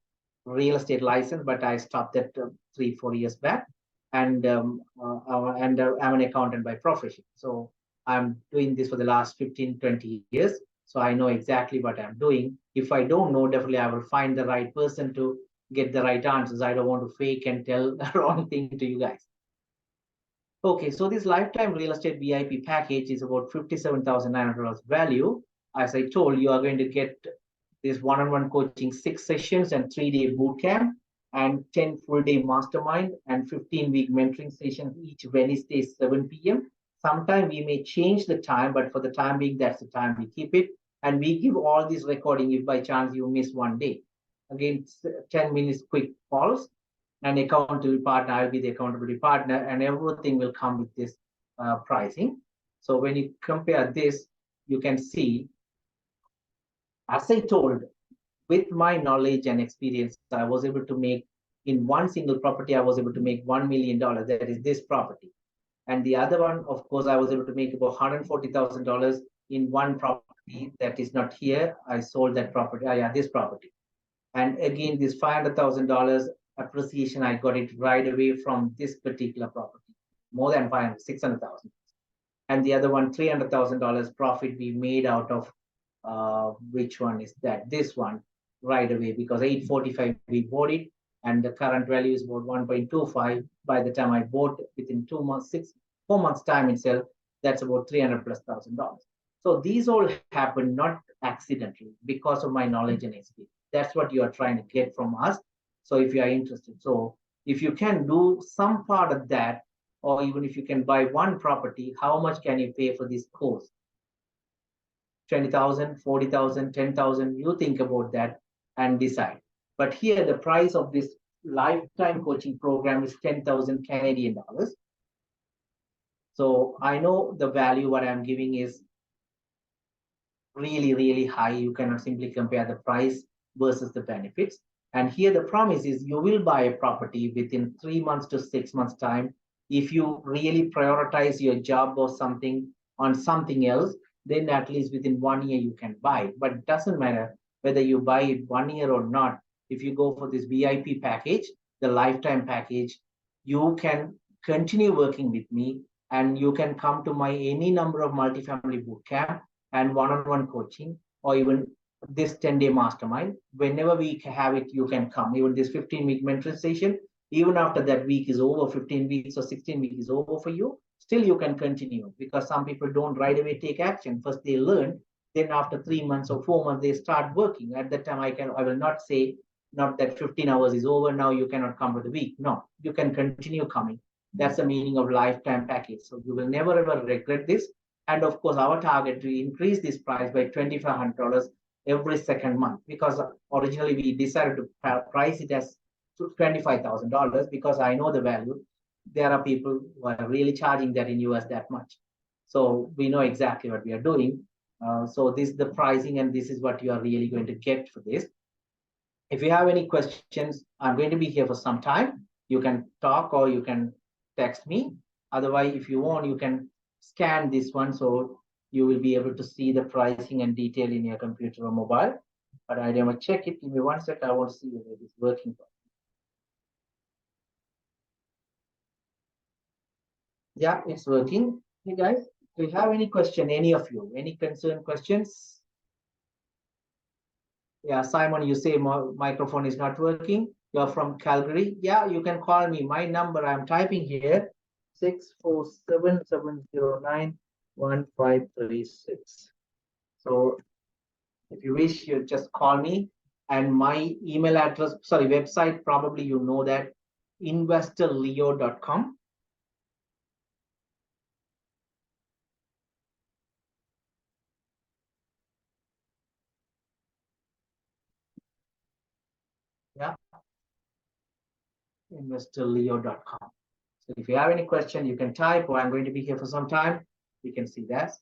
real estate license, but I stopped that 3-4 years back. And I'm an accountant by profession. So I'm doing this for the last 15-20 years. So I know exactly what I'm doing. If I don't know, definitely I will find the right person to get the right answers. I don't want to fake and tell the wrong thing to you guys. Okay, so this lifetime real estate VIP package is about $57,900 value. As I told you, are going to get this one-on-one coaching, 6 sessions and 3-day boot camp and 10 full-day mastermind and 15-week mentoring sessions each Wednesday, 7 p.m. Sometime we may change the time, but for the time being, that's the time we keep it. And we give all this recording if by chance you miss one day. Again, 10 minutes quick calls. And accountability partner, I'll be the accountability partner, and everything will come with this pricing. So when you compare this, you can see, as I told, with my knowledge and experience, I was able to make in one single property, I was able to make $1 million. That is this property. And the other one, of course, I was able to make about $140,000 in one property that is not here. I sold that property. This property. And again, this $500,000 appreciation, I got it right away from this particular property, more than 600,000. And the other one, $300,000 profit we made out of, which one is that? This one right away, because 845 we bought it, and the current value is about 1.25. By the time I bought within 2 months, 4 months time itself, that's about $300,000+. So these all happen not accidentally because of my knowledge and experience. That's what you are trying to get from us. So if you are interested, so if you can do some part of that, or even if you can buy one property, how much can you pay for this course? 20,000, 40,000, 10,000, you think about that and decide. But here the price of this lifetime coaching program is 10,000 Canadian dollars. So I know the value what I'm giving is really, really high. You cannot simply compare the price versus the benefits. And here the promise is you will buy a property within 3 months to 6 months time. If you really prioritize your job or something on something else, then at least within 1 year you can buy. But it doesn't matter whether you buy it 1 year or not. If you go for this VIP package, the lifetime package, you can continue working with me and you can come to my any number of multifamily bootcamp and one-on-one coaching, or even this 10-day mastermind. Whenever we have it, you can come. Even this 15-week mentoring session, even after that week is over, 15 weeks or 16 weeks is over for you, still you can continue, because some people don't right away take action. First they learn, then after 3 months or 4 months, they start working. At that time, I will not say, not that 15 hours is over, now you cannot come for the week. No, you can continue coming. That's the meaning of lifetime package. So you will never ever regret this. And of course, our target to increase this price by $2,500 every second month, because originally we decided to price it as $25,000 because I know the value. There are people who are really charging that in US that much. So we know exactly what we are doing. So this is the pricing and this is what you are really going to get for this. If you have any questions, I'm going to be here for some time. You can talk or you can text me. Otherwise, if you want, you can scan this one so you will be able to see the pricing and detail in your computer or mobile. But I never check it. Give me 1 sec. I want to see whether it is working. Yeah, it's working. Hey guys, do you have any question? Any of you? Any concern questions? Yeah, Simon, you say my microphone is not working. You're from Calgary. Yeah, you can call me. My number I'm typing here, 647-709-1536. So if you wish, you just call me. And my email address, sorry, website, probably you know that, investorleo.com. Yeah, investorleo.com. So if you have any question, you can type, or I'm going to be here for some time. You can see that.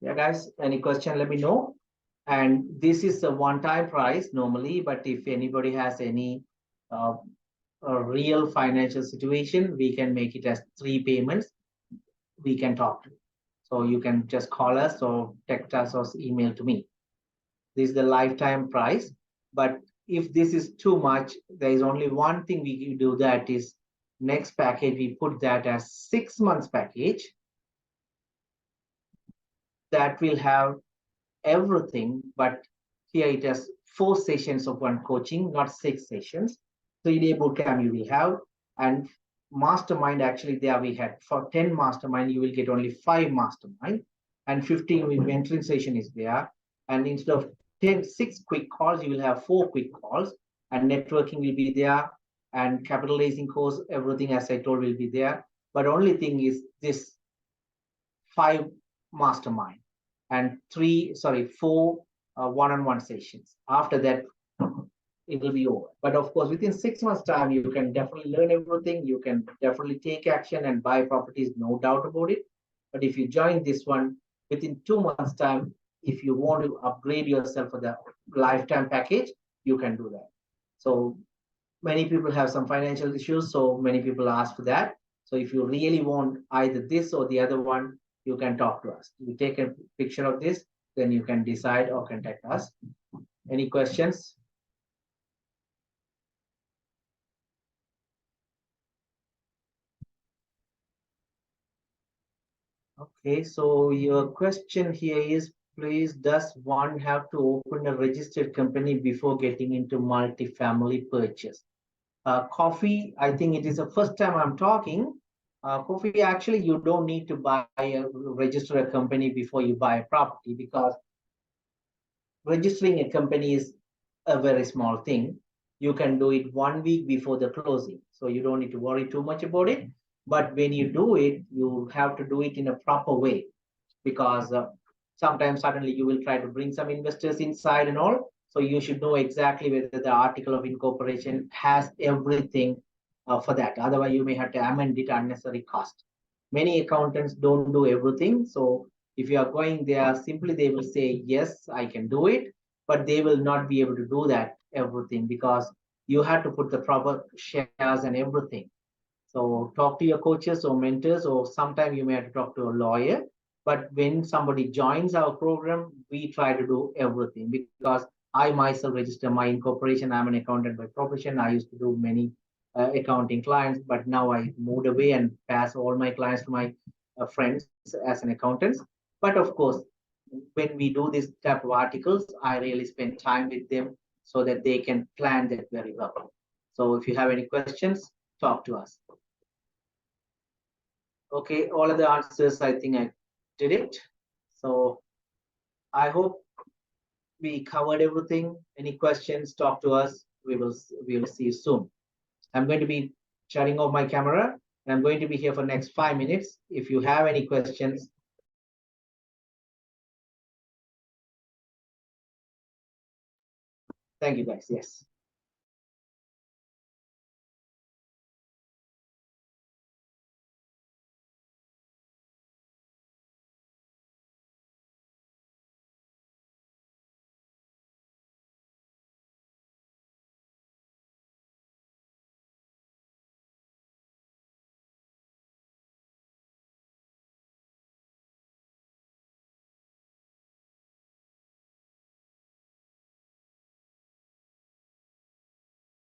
Yeah, guys, any question, let me know. And this is a one-time price normally, but if anybody has any a real financial situation, we can make it as 3 payments. We can talk to. So you can just call us or text us or email to me. This is the lifetime price. But if this is too much, there is only one thing we can do, that is next package, we put that as 6 months package. That will have everything, but here it has 4 sessions of one coaching, not 6 sessions. 3-day bootcamp you will have, and mastermind, actually there we had for 10 mastermind, you will get only 5 mastermind, and 15 mentoring session is there. And instead of 6 quick calls, you will have 4 quick calls, and networking will be there, and capital raising course, everything as I told will be there. But only thing is this 5 mastermind and 4 one-on-one sessions. After that, it will be over. But of course, within 6 months time, you can definitely learn everything. You can definitely take action and buy properties, no doubt about it. But if you join this one within 2 months time, if you want to upgrade yourself for the lifetime package, you can do that. So many people have some financial issues, so many people ask for that. So if you really want either this or the other one, you can talk to us. You take a picture of this, then you can decide or contact us. Any questions? Okay, so your question here is, please, does one have to open a registered company before getting into multifamily purchase? Coffee, I think it is the first time I'm talking. Coffee, actually, you don't need to register a company before you buy a property, because registering a company is a very small thing. You can do it 1 week before the closing, so you don't need to worry too much about it. But when you do it, you have to do it in a proper way. because sometimes suddenly you will try to bring some investors inside and all. So you should know exactly whether the article of incorporation has everything for that. Otherwise, you may have to amend it unnecessary cost. Many accountants don't do everything. So if you are going there, simply they will say, yes, I can do it, but they will not be able to do that everything because you have to put the proper shares and everything. So talk to your coaches or mentors, or sometime you may have to talk to a lawyer. But when somebody joins our program, we try to do everything because I myself register my incorporation. I'm an accountant by profession. I used to do many accounting clients, but now I moved away and pass all my clients to my friends as an accountant. But of course, when we do this type of articles, I really spend time with them so that they can plan that very well. So if you have any questions, talk to us. Okay, all of the answers, I think I did it. So I hope we covered everything. Any questions, talk to us. We will see you soon. I'm going to be shutting off my camera and I'm going to be here for next 5 minutes. If you have any questions, thank you guys. Yes.